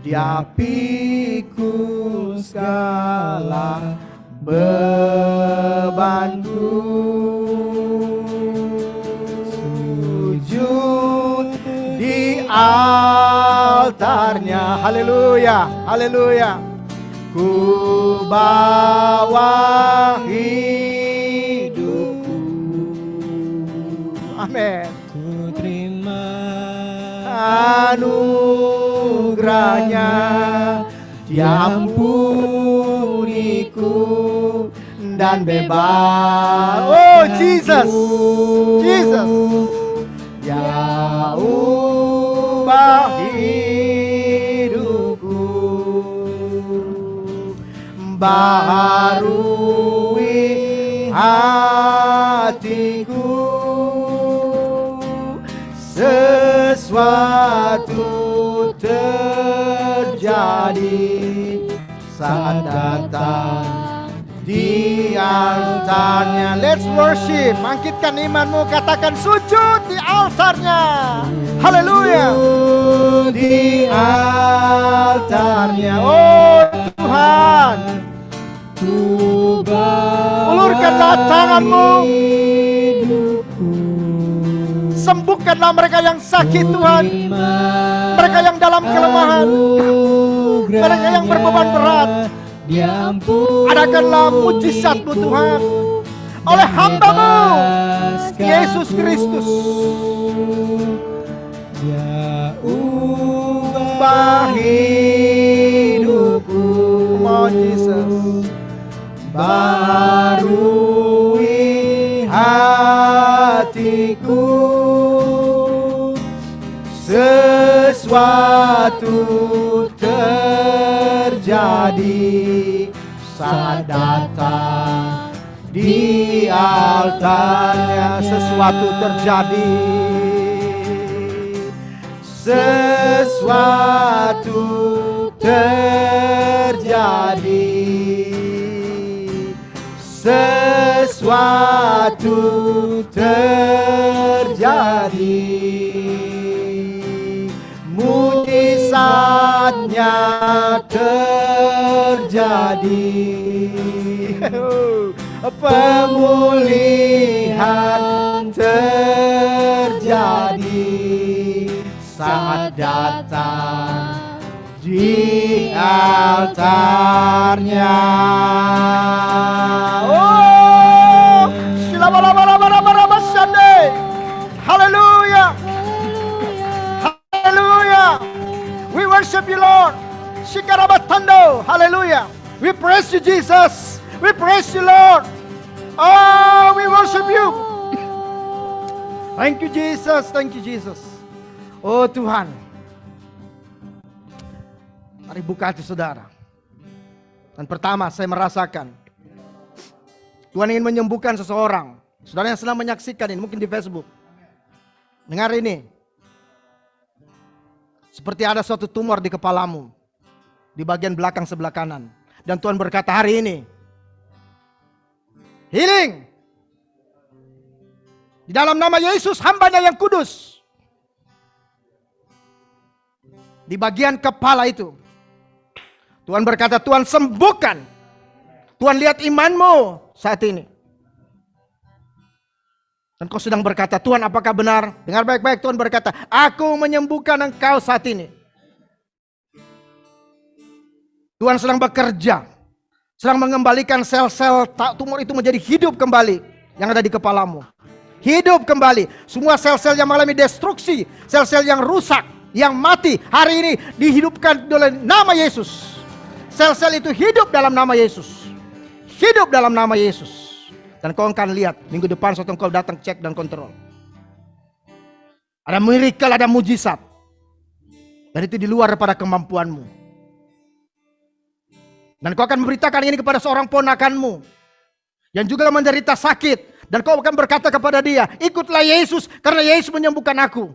D: Dia pikul segala bebanku. Sujud di altarnya, haleluya, haleluya. Ku bawa hidupku. Amin.
C: Ku terima
D: Anugerahnya, Dia ampuniku dan bebas. Oh Jesus, Jesus. baharui hatiku, sesuatu terjadi saat datang di altarnya. Let's worship. Bangkitkan imanmu, katakan sujud di altarnya. Haleluya. Di altarnya. Oh Tuhan, ulurkanlah tanganmu, sembuhkanlah mereka yang sakit Tuhan, mereka yang dalam kelemahan, mereka yang berbeban berat. Adakanlah mujizat-Mu Tuhan oleh hamba-Mu Yesus Kristus.
C: Dia
D: Ubah hidupku, oh Jesus. Baharui hatiku, sesuatu terjadi saat datang di altarnya. Sesuatu terjadi, sesuatu terjadi, sesuatu terjadi, mujizatnya terjadi, pemulihan terjadi saat datang di altarnya. Oh, haleluya, haleluya. We worship you Lord. Shikarabatando, haleluya. We praise you Jesus. We praise you Lord. Oh, we worship you. Thank you Jesus, thank you Jesus. Oh Tuhan, mari buka hati saudara. Dan pertama saya merasakan Tuhan ingin menyembuhkan seseorang. Saudara yang sedang menyaksikan ini, mungkin di Facebook, dengar ini. Seperti ada suatu tumor di kepalamu, di bagian belakang sebelah kanan. Dan Tuhan berkata hari ini, healing di dalam nama Yesus, hambanya yang kudus. Di bagian kepala itu Tuhan berkata, Tuhan sembuhkan. Tuhan lihat imanmu saat ini. Dan kau sedang berkata, Tuhan apakah benar? Dengar baik-baik, Tuhan berkata, aku menyembuhkan engkau saat ini. Tuhan sedang bekerja, sedang mengembalikan sel-sel tumor itu menjadi hidup kembali yang ada di kepalamu. Hidup kembali. Semua sel-sel yang mengalami destruksi, sel-sel yang rusak, yang mati, hari ini dihidupkan oleh nama Yesus. Sel-sel itu hidup dalam nama Yesus. Hidup dalam nama Yesus. Dan kau akan lihat minggu depan saat kau datang cek dan kontrol. Ada miracle, ada mujizat. Dan itu di luar daripada kemampuanmu. Dan kau akan memberitakan ini kepada seorang ponakanmu yang juga menderita sakit. Dan kau akan berkata kepada dia, ikutlah Yesus karena Yesus menyembuhkan aku.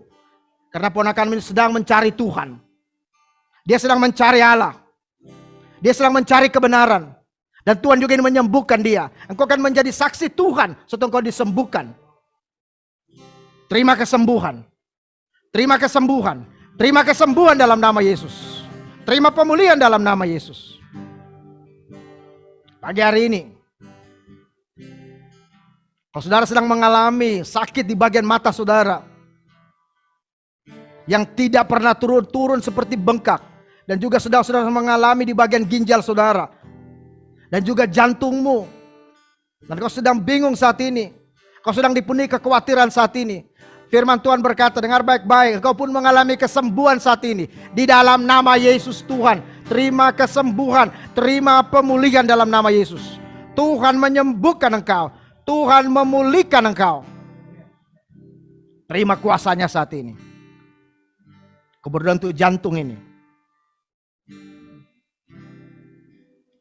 D: Karena ponakan ini sedang mencari Tuhan. Dia sedang mencari Allah. Dia sedang mencari kebenaran. Dan Tuhan juga ingin menyembuhkan dia. Engkau akan menjadi saksi Tuhan setelah engkau disembuhkan. Terima kesembuhan. Terima kesembuhan. Terima kesembuhan dalam nama Yesus. Terima pemulihan dalam nama Yesus. Pagi hari ini, kalau saudara sedang mengalami sakit di bagian mata saudara, yang tidak pernah turun-turun seperti bengkak, dan juga saudara mengalami di bagian ginjal saudara, dan juga jantungmu, dan kau sedang bingung saat ini, kau sedang dipenuhi kekhawatiran saat ini, firman Tuhan berkata, dengar baik-baik, engkau pun mengalami kesembuhan saat ini, di dalam nama Yesus Tuhan, terima kesembuhan, terima pemulihan dalam nama Yesus. Tuhan menyembuhkan engkau, Tuhan memulihkan engkau. Terima kuasanya saat ini. Kemudian untuk jantung ini,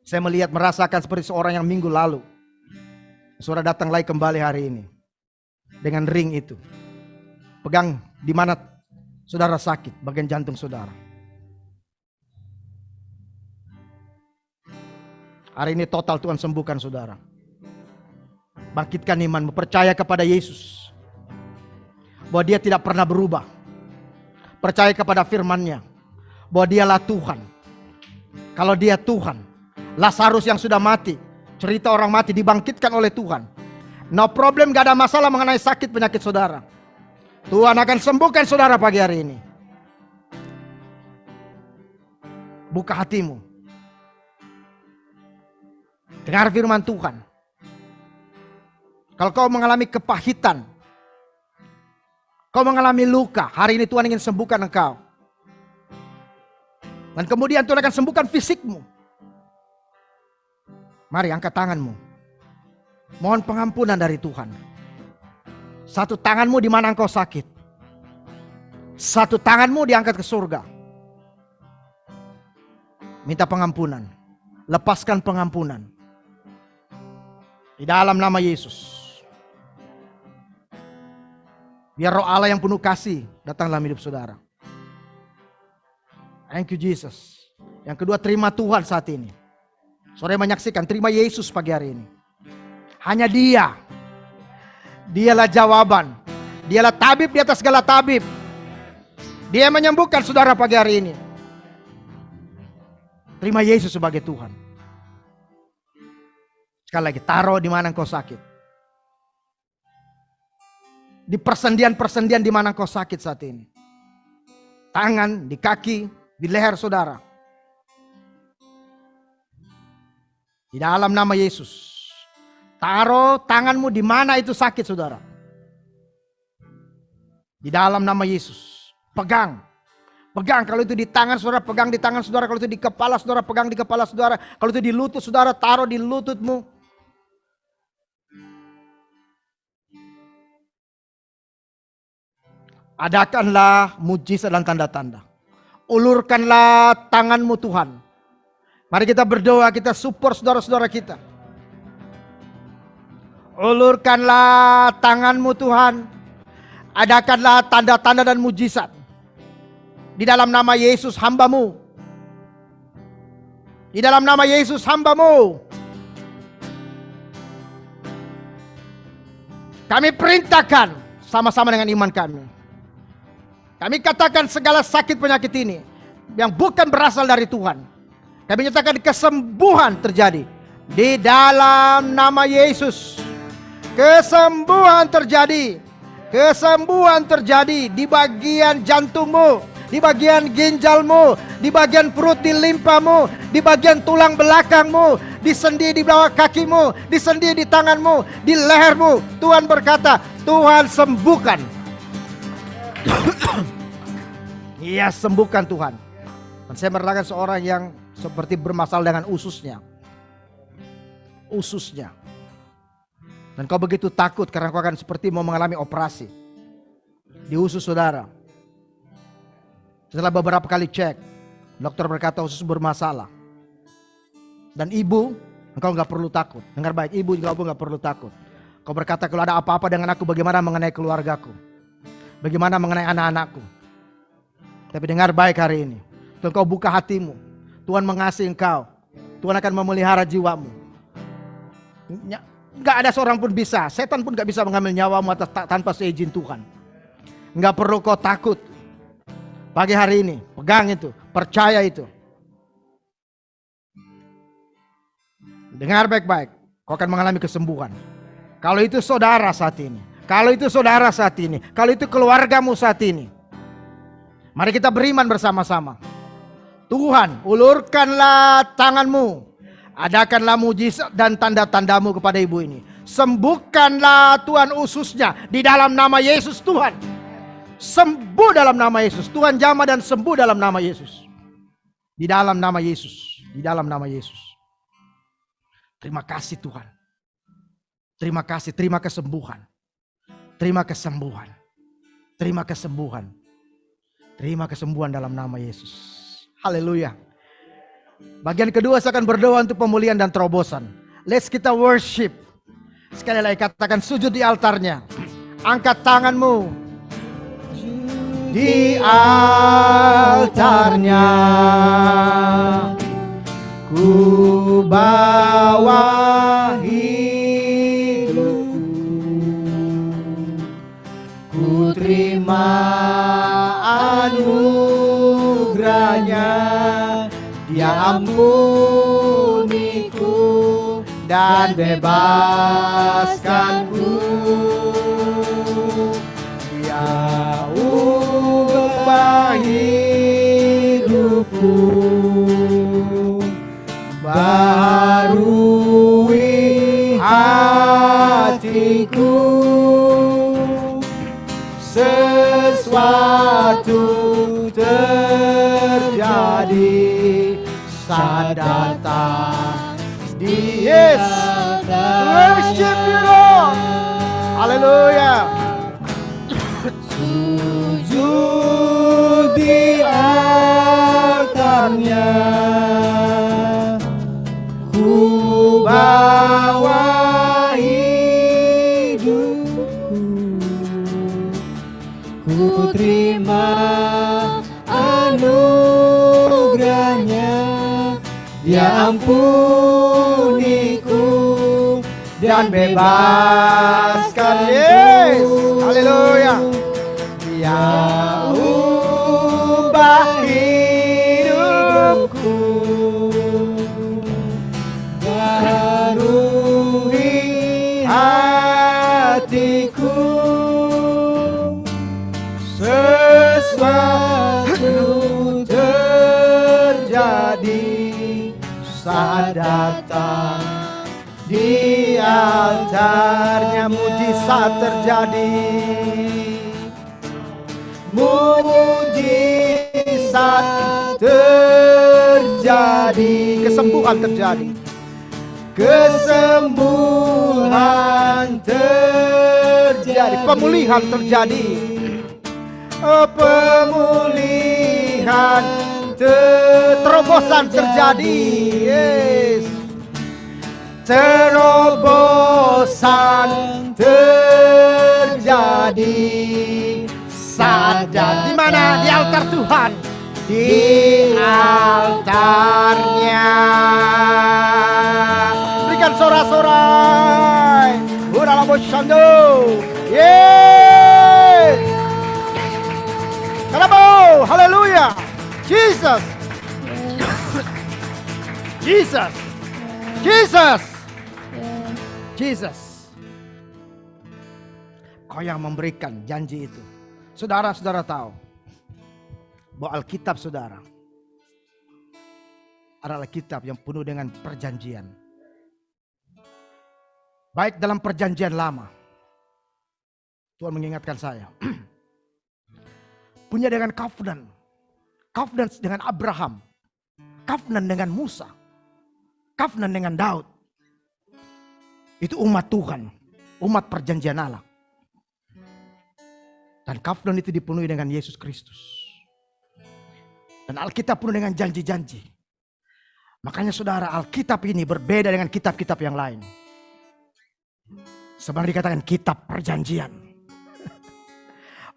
D: Saya merasakan seperti seorang yang minggu lalu. Saudara datang lagi kembali hari ini. Dengan ring itu. Pegang di mana saudara sakit, bagian jantung saudara. Hari ini total Tuhan sembuhkan saudara. Bangkitkan imanmu, percaya kepada Yesus. Bahwa dia tidak pernah berubah. Percaya kepada firman-Nya. Bahwa dialah Tuhan. Kalau dia Tuhan, Lazarus yang sudah mati, cerita orang mati dibangkitkan oleh Tuhan. No problem, gak ada masalah mengenai sakit penyakit saudara. Tuhan akan sembuhkan saudara pagi hari ini. Buka hatimu. Dengar firman Tuhan. Kalau kau mengalami kepahitan, kau mengalami luka, hari ini Tuhan ingin sembuhkan engkau. Dan kemudian Tuhan akan sembuhkan fisikmu. Mari angkat tanganmu. Mohon pengampunan dari Tuhan. Satu tanganmu di mana engkau sakit. Satu tanganmu diangkat ke surga. Minta pengampunan. Lepaskan pengampunan. Di dalam nama Yesus. Biar roh Allah yang penuh kasih datang dalam hidup saudara. Thank you Jesus. Yang kedua, terima Tuhan saat ini. Saudara menyaksikan, terima Yesus pagi hari ini. Hanya Dia. Dialah jawaban. Dialah tabib di atas segala tabib. Dia menyembuhkan saudara pagi hari ini. Terima Yesus sebagai Tuhan. Sekali lagi, taruh di mana engkau sakit. Di persendian-persendian di mana engkau sakit saat ini. Tangan, di kaki, di leher saudara. Di dalam nama Yesus. Taruh tanganmu di mana itu sakit saudara. Di dalam nama Yesus. Pegang. Pegang, kalau itu di tangan saudara, pegang di tangan saudara. Kalau itu di kepala saudara, pegang di kepala saudara. Kalau itu di lutut saudara, taruh di lututmu. Adakanlah mujizat dan tanda-tanda. Ulurkanlah tanganmu Tuhan. Mari kita berdoa, kita support saudara-saudara kita. Ulurkanlah tanganmu Tuhan. Adakanlah tanda-tanda dan mujizat. Di dalam nama Yesus hambamu. Di dalam nama Yesus hambamu. Kami perintahkan sama-sama dengan iman kami. Kami katakan segala sakit penyakit ini yang bukan berasal dari Tuhan. Kami nyatakan kesembuhan terjadi. Di dalam nama Yesus. Kesembuhan terjadi. Kesembuhan terjadi di bagian jantungmu, di bagian ginjalmu, di bagian perut, di limpamu, di bagian tulang belakangmu, di sendi di bawah kakimu, di sendi di tanganmu, di lehermu. Tuhan berkata, Tuhan sembuhkan. Iya, sembuhkan Tuhan. Dan saya merasakan seorang yang seperti bermasalah dengan ususnya. Ususnya. Dan kau begitu takut karena kau akan seperti mau mengalami operasi di usus saudara. Setelah beberapa kali cek, dokter berkata usus bermasalah. Dan ibu, engkau gak perlu takut. Dengar baik, ibu juga gak perlu takut. Kau berkata kalau ada apa-apa dengan aku, bagaimana mengenai keluargaku? Bagaimana mengenai anak-anakku? Tapi dengar baik hari ini. Tuhan, kau buka hatimu. Tuhan mengasihi engkau. Tuhan akan memelihara jiwamu. Gak ada seorang pun bisa. Setan pun gak bisa mengambil nyawamu tanpa seizin Tuhan. Gak perlu kau takut. Pagi hari ini, pegang itu. Percaya itu. Dengar baik-baik. Kau akan mengalami kesembuhan. Kalau itu saudara saat ini. Kalau itu saudara saat ini. Kalau itu keluargamu saat ini. Mari kita beriman bersama-sama. Tuhan, ulurkanlah tanganmu. Adakanlah mujizat dan tanda-tandamu kepada ibu ini. Sembuhkanlah Tuhan ususnya. Di dalam nama Yesus Tuhan. Sembuh dalam nama Yesus. Tuhan jamah dan sembuh dalam nama Yesus. Di dalam nama Yesus. Di dalam nama Yesus. Terima kasih Tuhan. Terima kasih. Terima kesembuhan. Terima kesembuhan. Terima kesembuhan. Terima kesembuhan dalam nama Yesus. Haleluya. Bagian kedua saya akan berdoa untuk pemulihan dan terobosan. Let's kita worship. Sekali lagi katakan sujud di altarnya. Angkat tanganmu di altarnya. Ku bawa hidupku, ku terima anugerahnya. Dia ampuniku dan bebaskanku. Dia ubah hidupku, barui hatiku. Sesuatu terjadi saat datang di Yesus. Worship you Lord. Haleluya. Sujud di altarnya, ku bawa hidupku,
C: Ku terima anugerahnya.
D: Dia ampuniku dan bebaskan. Yes, haleluya. Dia ubah hidupku, barui hatiku. Sesuatu terjadi saat datang di altarnya. Mujizat terjadi, mujizat terjadi, kesembuhan terjadi, kesembuhan terjadi, pemulihan terjadi, pemulihan, terobosan terjadi. Yes, terobosan terjadi. Saat di mana? Di altar Tuhan. Di altarnya. Berikan sorak-sorai. Urala boshando. Yes. Kenapa? Haleluya. Jesus. Jesus. Jesus. Jesus. Kau yang memberikan janji itu. Saudara-saudara tahu bahwa Alkitab saudara adalah kitab yang penuh dengan perjanjian. Baik dalam perjanjian lama. Tuhan mengingatkan saya. Punya dengan covenant. Covenant dengan Abraham. Covenant dengan Musa. Covenant dengan Daud. Itu umat Tuhan. Umat perjanjian Allah. Dan covenant itu dipenuhi dengan Yesus Kristus. Dan Alkitab penuh dengan janji-janji. Makanya saudara, Alkitab ini berbeda dengan kitab-kitab yang lain. Sebenarnya dikatakan kitab perjanjian.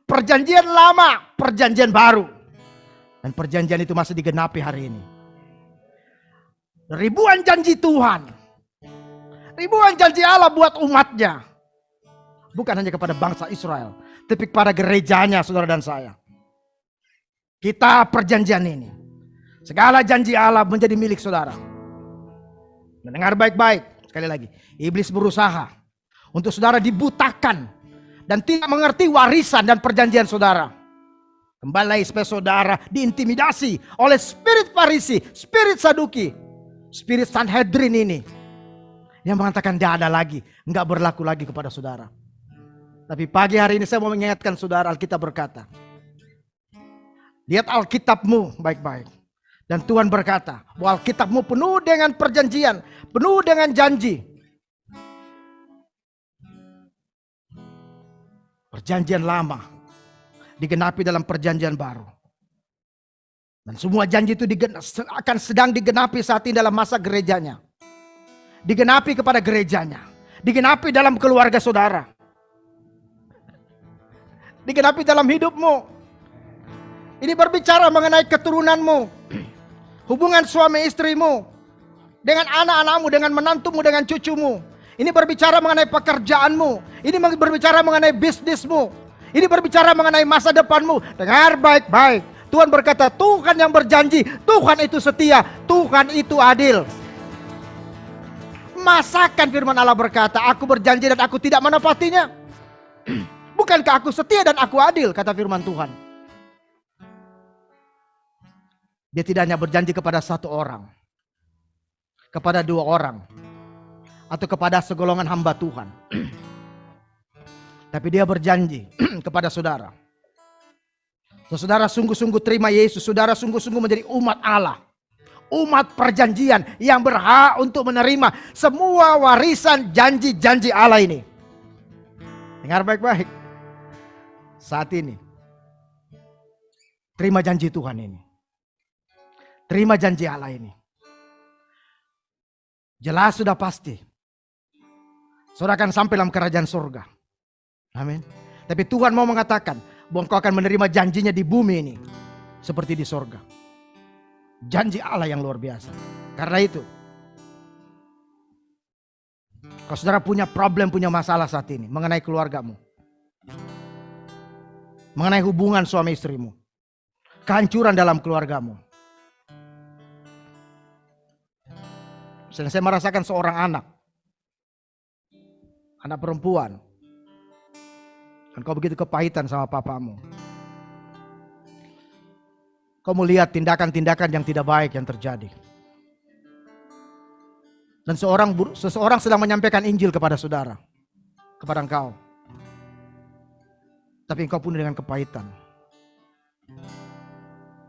D: Perjanjian lama, perjanjian baru. Dan perjanjian itu masih digenapi hari ini. Ribuan janji Tuhan. Ribuan janji Allah buat umatnya. Bukan hanya kepada bangsa Israel, tapi kepada gerejanya saudara dan saya. Kita perjanjian ini. Segala janji Allah menjadi milik saudara. Mendengar baik-baik. Sekali lagi. Iblis berusaha untuk saudara dibutakan. Dan tidak mengerti warisan dan perjanjian saudara. Kembali lagi supaya saudara diintimidasi oleh spirit Farisi, spirit Saduki, spirit Sanhedrin ini. Yang mengatakan tidak ada lagi. Enggak berlaku lagi kepada saudara. Tapi pagi hari ini saya mau mengingatkan saudara, Alkitab berkata. Lihat Alkitabmu baik-baik. Dan Tuhan berkata bahwa Alkitabmu penuh dengan perjanjian, penuh dengan janji. Perjanjian lama digenapi dalam perjanjian baru. Dan semua janji itu akan sedang digenapi saat ini dalam masa gerejanya. Digenapi kepada gerejanya. Digenapi dalam keluarga saudara. Digenapi dalam hidupmu. Ini berbicara mengenai keturunanmu. Hubungan suami istrimu. Dengan anak-anakmu, dengan menantumu, dengan cucumu. Ini berbicara mengenai pekerjaanmu. Ini berbicara mengenai bisnismu. Ini berbicara mengenai masa depanmu. Dengar baik-baik. Tuhan berkata, Tuhan yang berjanji, Tuhan itu setia, Tuhan itu adil. Masakan firman Allah berkata, aku berjanji dan aku tidak menepatinya? Bukankah aku setia dan aku adil, kata firman Tuhan. Dia tidak hanya berjanji kepada satu orang, kepada dua orang, atau kepada segolongan hamba Tuhan. Tapi dia berjanji kepada saudara. Saudara sungguh-sungguh terima Yesus. Saudara sungguh-sungguh menjadi umat Allah. Umat perjanjian yang berhak untuk menerima semua warisan janji-janji Allah ini. Dengar baik-baik. Saat ini. Terima janji Tuhan ini. Terima janji Allah ini. Jelas sudah pasti. Saudara akan sampai dalam kerajaan surga. Amin. Tapi Tuhan mau mengatakan bahwa engkau akan menerima janjinya di bumi ini seperti di sorga. Janji Allah yang luar biasa. Karena itu, kalau saudara punya problem, punya masalah saat ini mengenai keluargamu, mengenai hubungan suami istrimu, kehancuran dalam keluargamu. Saya merasakan seorang anak perempuan. Dan kau begitu kepahitan sama papamu. Kau melihat tindakan-tindakan yang tidak baik yang terjadi. Dan seseorang sedang menyampaikan Injil kepada saudara. Kepada engkau. Tapi engkau penuh dengan kepahitan.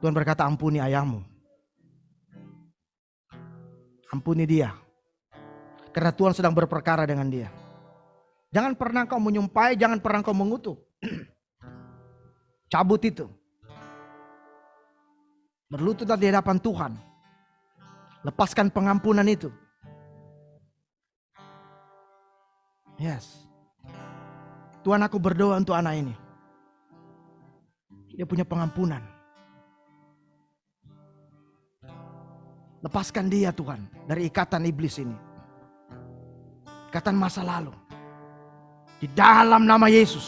D: Tuhan berkata, ampuni ayahmu. Ampuni dia. Karena Tuhan sedang berperkara dengan dia. Jangan pernah kau menyumpai, jangan pernah kau mengutuk. Cabut itu. Berlututlah di hadapan Tuhan. Lepaskan pengampunan itu. Yes. Tuhan, aku berdoa untuk anak ini. Dia punya pengampunan. Lepaskan dia Tuhan dari ikatan iblis ini. Ikatan masa lalu. Di dalam nama Yesus,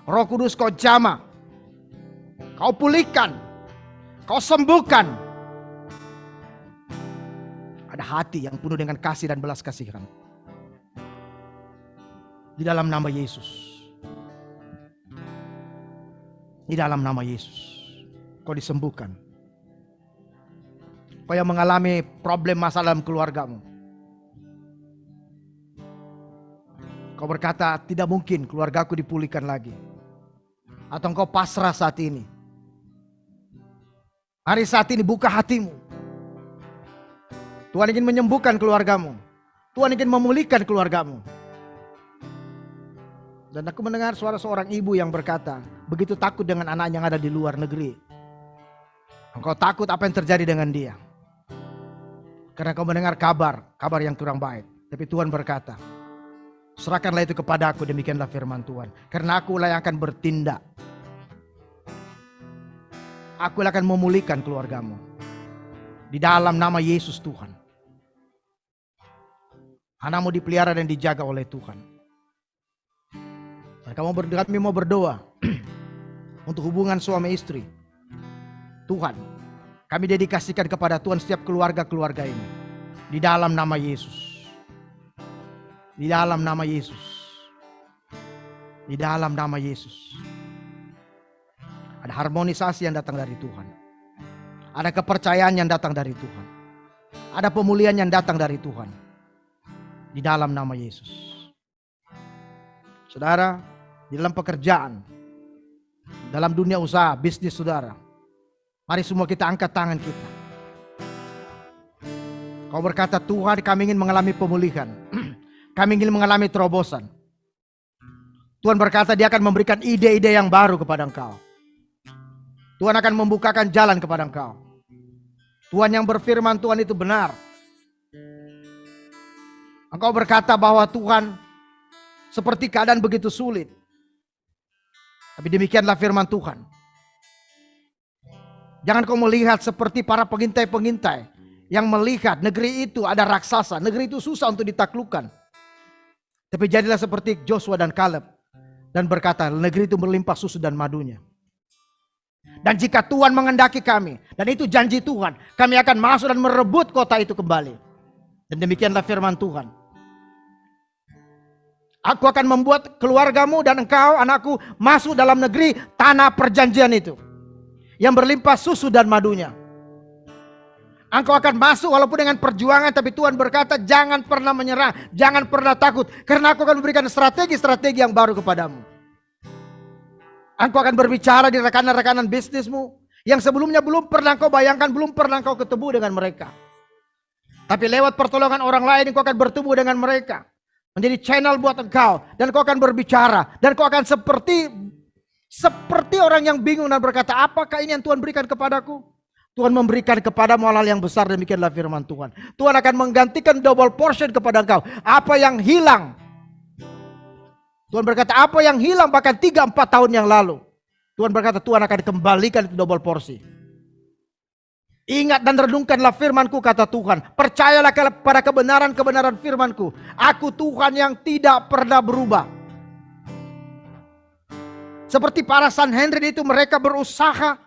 D: Roh Kudus kau jamah, kau pulihkan, kau sembuhkan. Ada hati yang penuh dengan kasih dan belas kasihan. Di dalam nama Yesus. Di dalam nama Yesus, kau disembuhkan. Kau yang mengalami problem masalah dalam keluargamu. Kau berkata, tidak mungkin keluargaku dipulihkan lagi. Atau engkau pasrah saat ini. Hari saat ini buka hatimu. Tuhan ingin menyembuhkan keluargamu. Tuhan ingin memulihkan keluargamu. Dan aku mendengar suara seorang ibu yang berkata, begitu takut dengan anak yang ada di luar negeri. Engkau takut apa yang terjadi dengan dia. Karena kau mendengar kabar yang kurang baik. Tapi Tuhan berkata, serahkanlah itu kepada aku, demikianlah firman Tuhan. Karena akulah yang akan bertindak. Akulah akan memulihkan keluargamu. Di dalam nama Yesus Tuhan. Anakmu dipelihara dan dijaga oleh Tuhan. Dan kami mau berdoa untuk hubungan suami istri. Tuhan, kami dedikasikan kepada Tuhan setiap keluarga-keluarga ini. Di dalam nama Yesus. Di dalam nama Yesus. Di dalam nama Yesus. Ada harmonisasi yang datang dari Tuhan. Ada kepercayaan yang datang dari Tuhan. Ada pemulihan yang datang dari Tuhan. Di dalam nama Yesus. Saudara, di dalam pekerjaan, dalam dunia usaha, bisnis saudara, mari semua kita angkat tangan kita. Kau berkata, Tuhan, kami ingin mengalami pemulihan. Kami ingin mengalami terobosan. Tuhan berkata dia akan memberikan ide-ide yang baru kepada engkau. Tuhan akan membukakan jalan kepada engkau. Tuhan yang berfirman, Tuhan itu benar. Engkau berkata bahwa Tuhan seperti keadaan begitu sulit. Tapi demikianlah firman Tuhan. Jangan kau melihat seperti para pengintai-pengintai yang melihat negeri itu ada raksasa, negeri itu susah untuk ditaklukkan. Tapi jadilah seperti Joshua dan Caleb dan berkata, negeri itu berlimpah susu dan madunya. Dan jika Tuhan mengendaki kami, dan itu janji Tuhan, kami akan masuk dan merebut kota itu kembali. Dan demikianlah firman Tuhan. Aku akan membuat keluargamu dan engkau, anakku, masuk dalam negeri tanah perjanjian itu, yang berlimpah susu dan madunya. Engkau akan masuk walaupun dengan perjuangan, tapi Tuhan berkata jangan pernah menyerah, jangan pernah takut. Karena aku akan memberikan strategi-strategi yang baru kepadamu. Engkau akan berbicara di rekanan-rekanan bisnismu yang sebelumnya belum pernah kau bayangkan, belum pernah kau ketemu dengan mereka. Tapi lewat pertolongan orang lain engkau akan bertemu dengan mereka. Menjadi channel buat engkau. Dan kau akan berbicara. Dan kau akan seperti orang yang bingung dan berkata, apakah ini yang Tuhan berikan kepadaku? Tuhan memberikan kepadamu hal yang besar, demikianlah firman Tuhan. Tuhan akan menggantikan double portion kepada engkau. Apa yang hilang. Tuhan berkata, apa yang hilang bahkan 3-4 tahun yang lalu. Tuhan berkata, Tuhan akan kembalikan itu double porsi. Ingat dan renungkanlah firmanku, kata Tuhan. Percayalah pada kebenaran-kebenaran firmanku. Aku Tuhan yang tidak pernah berubah. Seperti para Sanhedrin itu, mereka berusaha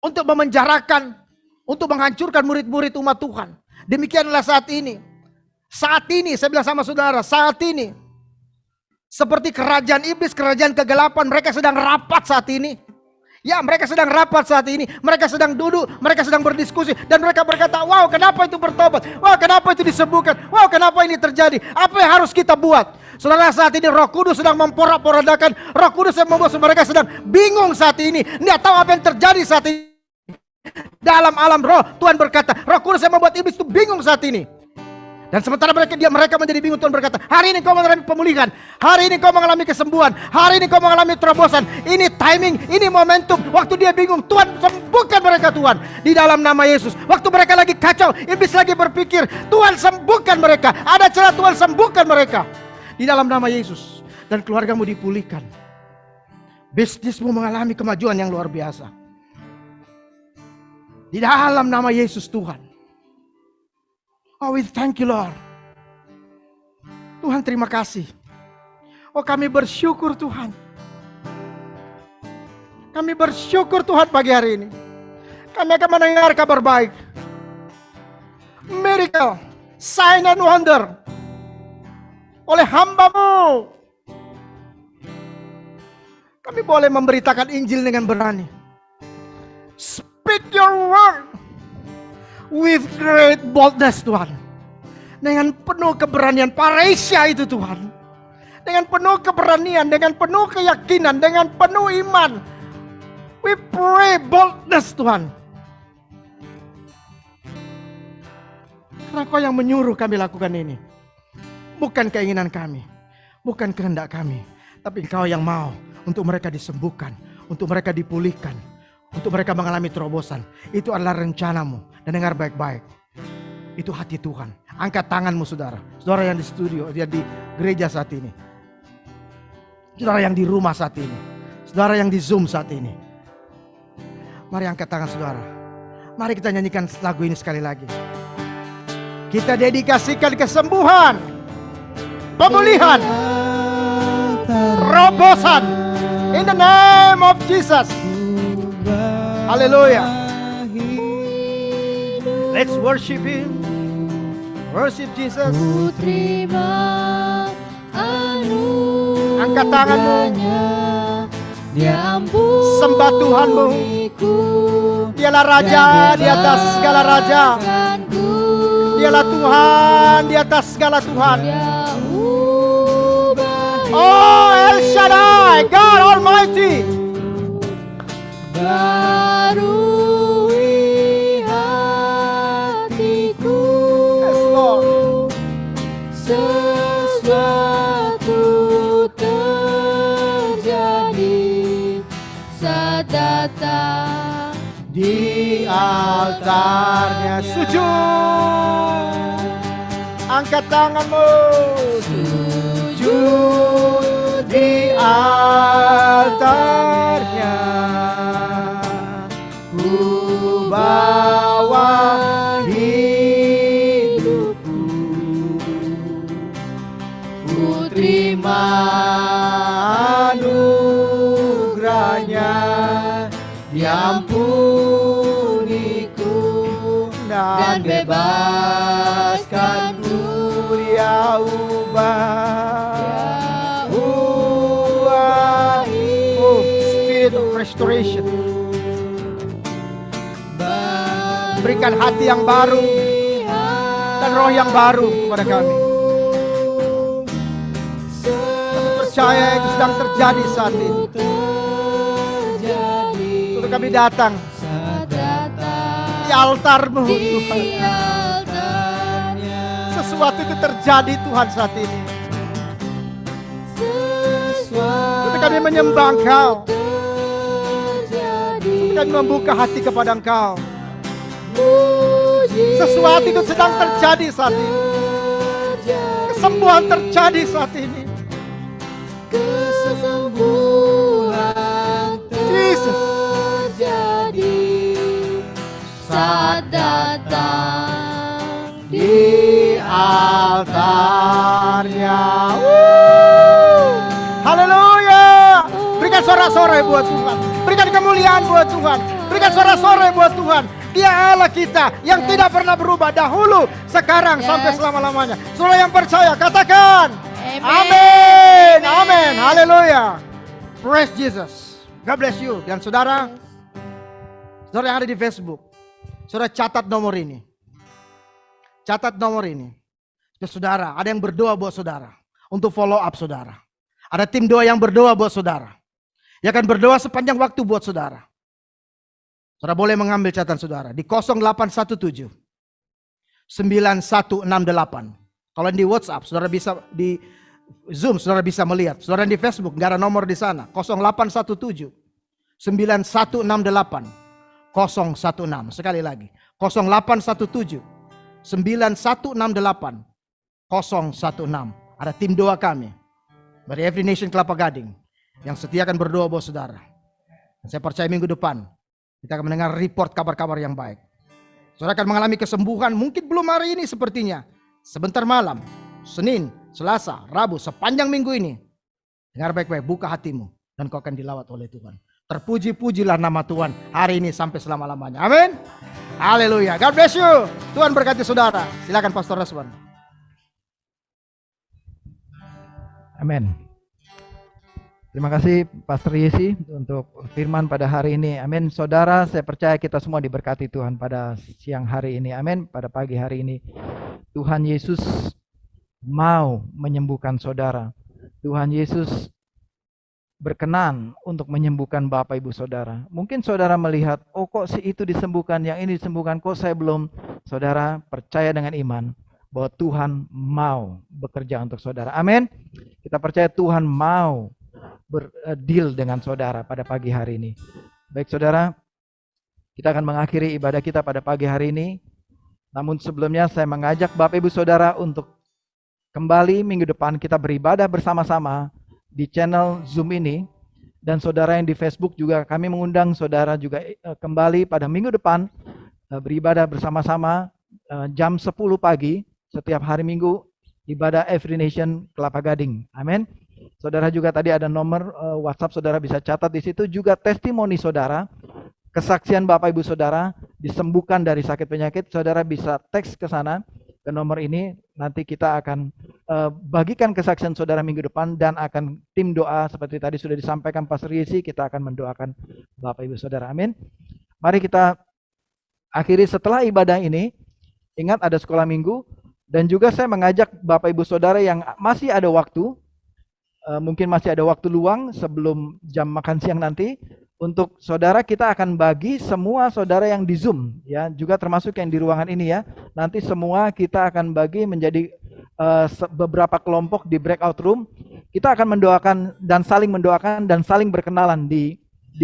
D: untuk memenjarakan, untuk menghancurkan murid-murid umat Tuhan. Demikianlah saat ini. Saat ini, saya bilang sama saudara, saat ini. Seperti kerajaan iblis, kerajaan kegelapan, mereka sedang rapat saat ini. Ya, mereka sedang rapat saat ini. Mereka sedang duduk, mereka sedang berdiskusi. Dan mereka berkata, wow, kenapa itu bertobat? Wow, kenapa itu disembuhkan? Wow, kenapa ini terjadi? Apa yang harus kita buat? Saudara, saat ini Roh Kudus sedang memporak-porandakan. Roh Kudus yang membuat mereka sedang bingung saat ini. Nggak tahu apa yang terjadi saat ini. Dalam alam roh, Tuhan berkata, Roh Kudus yang membuat iblis itu bingung saat ini. Dan sementara mereka menjadi bingung, Tuhan berkata, hari ini kau mengalami pemulihan, hari ini kau mengalami kesembuhan, hari ini kau mengalami terobosan. Ini timing, ini momentum. Waktu dia bingung, Tuhan sembuhkan mereka, Tuhan, di dalam nama Yesus. Waktu mereka lagi kacau, iblis lagi berpikir, Tuhan sembuhkan mereka. Ada celah, Tuhan sembuhkan mereka di dalam nama Yesus. Dan keluargamu dipulihkan. Bisnismu mengalami kemajuan yang luar biasa di dalam nama Yesus, Tuhan. Oh, we thank you, Lord. Tuhan, terima kasih. Oh, kami bersyukur, Tuhan. Kami bersyukur, Tuhan, pagi hari ini. Kami akan mendengar kabar baik. Miracle, sign and wonder oleh hamba-Mu. Kami boleh memberitakan Injil dengan berani. Speak your word with great boldness, Tuhan. Dengan penuh keberanian, paresia itu, Tuhan. Dengan penuh keberanian, dengan penuh keyakinan, dengan penuh iman. We pray boldness, Tuhan. Karena Kau yang menyuruh kami lakukan ini. Bukan keinginan kami, bukan kehendak kami, tapi Kau yang mau untuk mereka disembuhkan, untuk mereka dipulihkan, untuk mereka mengalami terobosan. Itu adalah rencana-Mu. Dan dengar baik-baik. Itu hati Tuhan. Angkat tanganmu, saudara. Saudara yang di studio, yang di gereja saat ini. Saudara yang di rumah saat ini. Saudara yang di Zoom saat ini. Mari angkat tangan saudara. Mari kita nyanyikan lagu ini sekali lagi. Kita dedikasikan kesembuhan, pemulihan, terobosan. In the name of Jesus. Haleluya. Let's worship Him. Worship Jesus.
B: Ku terima anugerahnya,
D: Angkat tanganmu.
B: Dia ampuniku.
D: Sembah Tuhanmu. Dialah Raja di atas segala Raja. Dialah Tuhan di atas segala Tuhan.
B: Dia ubah
D: Oh, El Shaddai, God Almighty.
B: barui hatiku.
D: Yes, Lord.
B: Sesuatu terjadi saat datang
D: Di altarnya. Sujud, angkat tanganmu. Sujud di altarnya. Ku bawa hidupku, ku terima anugerahnya, diampuniku dan bebaskanku, Dia ubah. Oh, spirit of restoration. Berikan hati yang baru dan roh yang baru kepada kami. Kami percaya itu sedang terjadi saat ini. Untuk kami datang di altar-Mu, Tuhan. Sesuatu itu terjadi, Tuhan, saat ini. Untuk kami menyembah Engkau, untuk kami membuka hati kepada Engkau. Sesuatu itu sedang terjadi saat ini. Kesembuhan terjadi saat ini.
B: Kesembuhan
D: Jesus.
B: terjadi saat datang
D: Di altarnya. Haleluya. Berikan sorak-sorai buat Tuhan. Berikan kemuliaan buat Tuhan. Berikan sorak-sorai buat Tuhan. Dia Allah kita yang tidak pernah berubah dahulu, sekarang, sampai selama-lamanya. Saudara yang percaya, katakan amin. Amin. Haleluya. Praise Jesus. God bless you. Dan saudara yang ada di Facebook, saudara catat nomor ini. Catat nomor ini. Saudara, ada yang berdoa buat saudara untuk follow up saudara. Ada tim doa yang berdoa buat saudara. Yang akan berdoa sepanjang waktu buat saudara. Saudara boleh mengambil catatan saudara di 0817 9168. Kalau di WhatsApp, saudara bisa di Zoom, saudara bisa melihat. Saudara di Facebook, nggak ada nomor di sana. 0817 9168 016. Sekali lagi, 0817 9168 016. Ada tim doa kami dari Every Nation Kelapa Gading yang setia akan berdoa buat saudara. Dan saya percaya minggu depan kita akan mendengar report kabar-kabar yang baik. Saudara akan mengalami kesembuhan, mungkin belum hari ini sepertinya. Sebentar malam, Senin, Selasa, Rabu, sepanjang minggu ini. Dengar baik-baik, buka hatimu dan kau akan dilawat oleh Tuhan. Terpuji-pujilah nama Tuhan hari ini sampai selama-lamanya. Amin. Haleluya. God bless you. Tuhan berkati saudara. Silakan Pastor Reswan.
A: Amin. Terima kasih Pastor Yesi untuk firman pada hari ini. Amin. Saudara, saya percaya kita semua diberkati Tuhan pada siang hari ini. Amin. Pada pagi hari ini. Tuhan Yesus mau menyembuhkan saudara. Tuhan Yesus berkenan untuk menyembuhkan Bapak Ibu Saudara. Mungkin saudara melihat, oh kok si itu disembuhkan, yang ini disembuhkan, kok saya belum. Saudara percaya dengan iman bahwa Tuhan mau bekerja untuk saudara. Amin. Kita percaya Tuhan mau berdeal dengan saudara pada pagi hari ini. Baik saudara, kita akan mengakhiri ibadah kita pada pagi hari ini. Namun sebelumnya saya mengajak Bapak Ibu Saudara untuk kembali minggu depan kita beribadah bersama-sama di channel Zoom ini. Dan saudara yang di Facebook juga kami mengundang saudara juga kembali pada minggu depan beribadah bersama-sama jam 10 pagi setiap hari Minggu, ibadah Every Nation Kelapa Gading. Amin. Saudara juga tadi ada nomor WhatsApp, saudara bisa catat di situ juga testimoni saudara, kesaksian Bapak Ibu Saudara disembuhkan dari sakit penyakit. Saudara bisa teks ke sana ke nomor ini. Nanti kita akan bagikan kesaksian saudara minggu depan dan akan tim doa seperti tadi sudah disampaikan Pastor Yesi, kita akan mendoakan Bapak Ibu Saudara. Amin. Mari kita akhiri setelah ibadah ini. Ingat ada sekolah minggu dan juga saya mengajak Bapak Ibu Saudara yang masih ada waktu, mungkin masih ada waktu luang sebelum jam makan siang nanti, untuk saudara kita akan bagi semua saudara yang di Zoom ya, juga termasuk yang di ruangan ini ya. Nanti semua kita akan bagi menjadi beberapa kelompok di breakout room. Kita akan mendoakan dan saling berkenalan di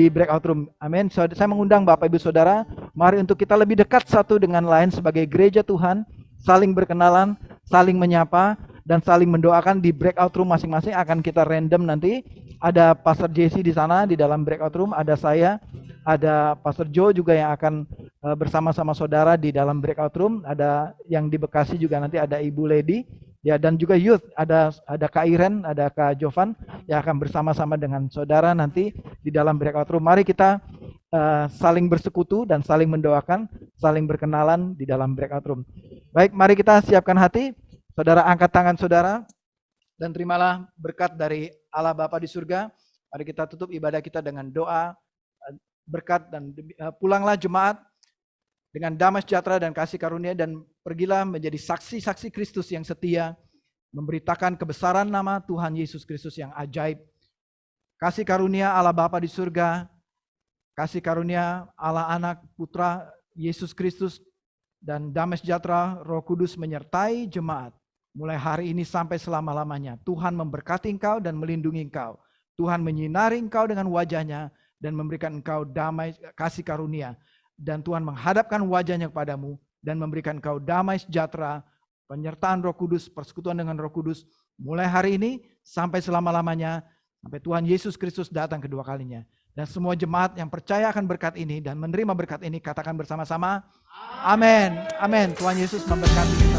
A: breakout room. Amin. Saya mengundang Bapak Ibu Saudara Mari untuk kita lebih dekat satu dengan lain sebagai gereja Tuhan, saling berkenalan, saling menyapa, dan saling mendoakan di breakout room masing-masing. Akan kita random nanti. Ada Pastor Jesse di sana di dalam breakout room, ada saya, ada Pastor Joe juga yang akan bersama-sama saudara di dalam breakout room. Ada yang di Bekasi juga nanti ada Ibu Lady. Ya, dan juga youth, ada Kak Iren, ada Kak Jovan yang akan bersama-sama dengan saudara nanti di dalam breakout room. Mari kita saling bersekutu dan saling mendoakan, saling berkenalan di dalam breakout room. Baik, mari kita siapkan hati. Saudara angkat tangan saudara dan terimalah berkat dari Allah Bapa di surga. Mari kita tutup ibadah kita dengan doa, berkat, dan pulanglah jemaat dengan damai sejahtera dan kasih karunia, dan pergilah menjadi saksi-saksi Kristus yang setia, memberitakan kebesaran nama Tuhan Yesus Kristus yang ajaib. Kasih karunia Allah Bapa di surga, kasih karunia Allah Anak, Putra Yesus Kristus, dan damai sejahtera Roh Kudus menyertai jemaat mulai hari ini sampai selama-lamanya. Tuhan memberkati engkau dan melindungi engkau. Tuhan menyinari engkau dengan wajahnya dan memberikan engkau damai, kasih karunia. Dan Tuhan menghadapkan wajahnya kepadamu dan memberikan engkau damai sejahtera, penyertaan Roh Kudus, persekutuan dengan Roh Kudus mulai hari ini sampai selama-lamanya, sampai Tuhan Yesus Kristus datang kedua kalinya. Dan semua jemaat yang percaya akan berkat ini dan menerima berkat ini katakan bersama-sama, amin. Amin. Tuhan Yesus memberkati kita.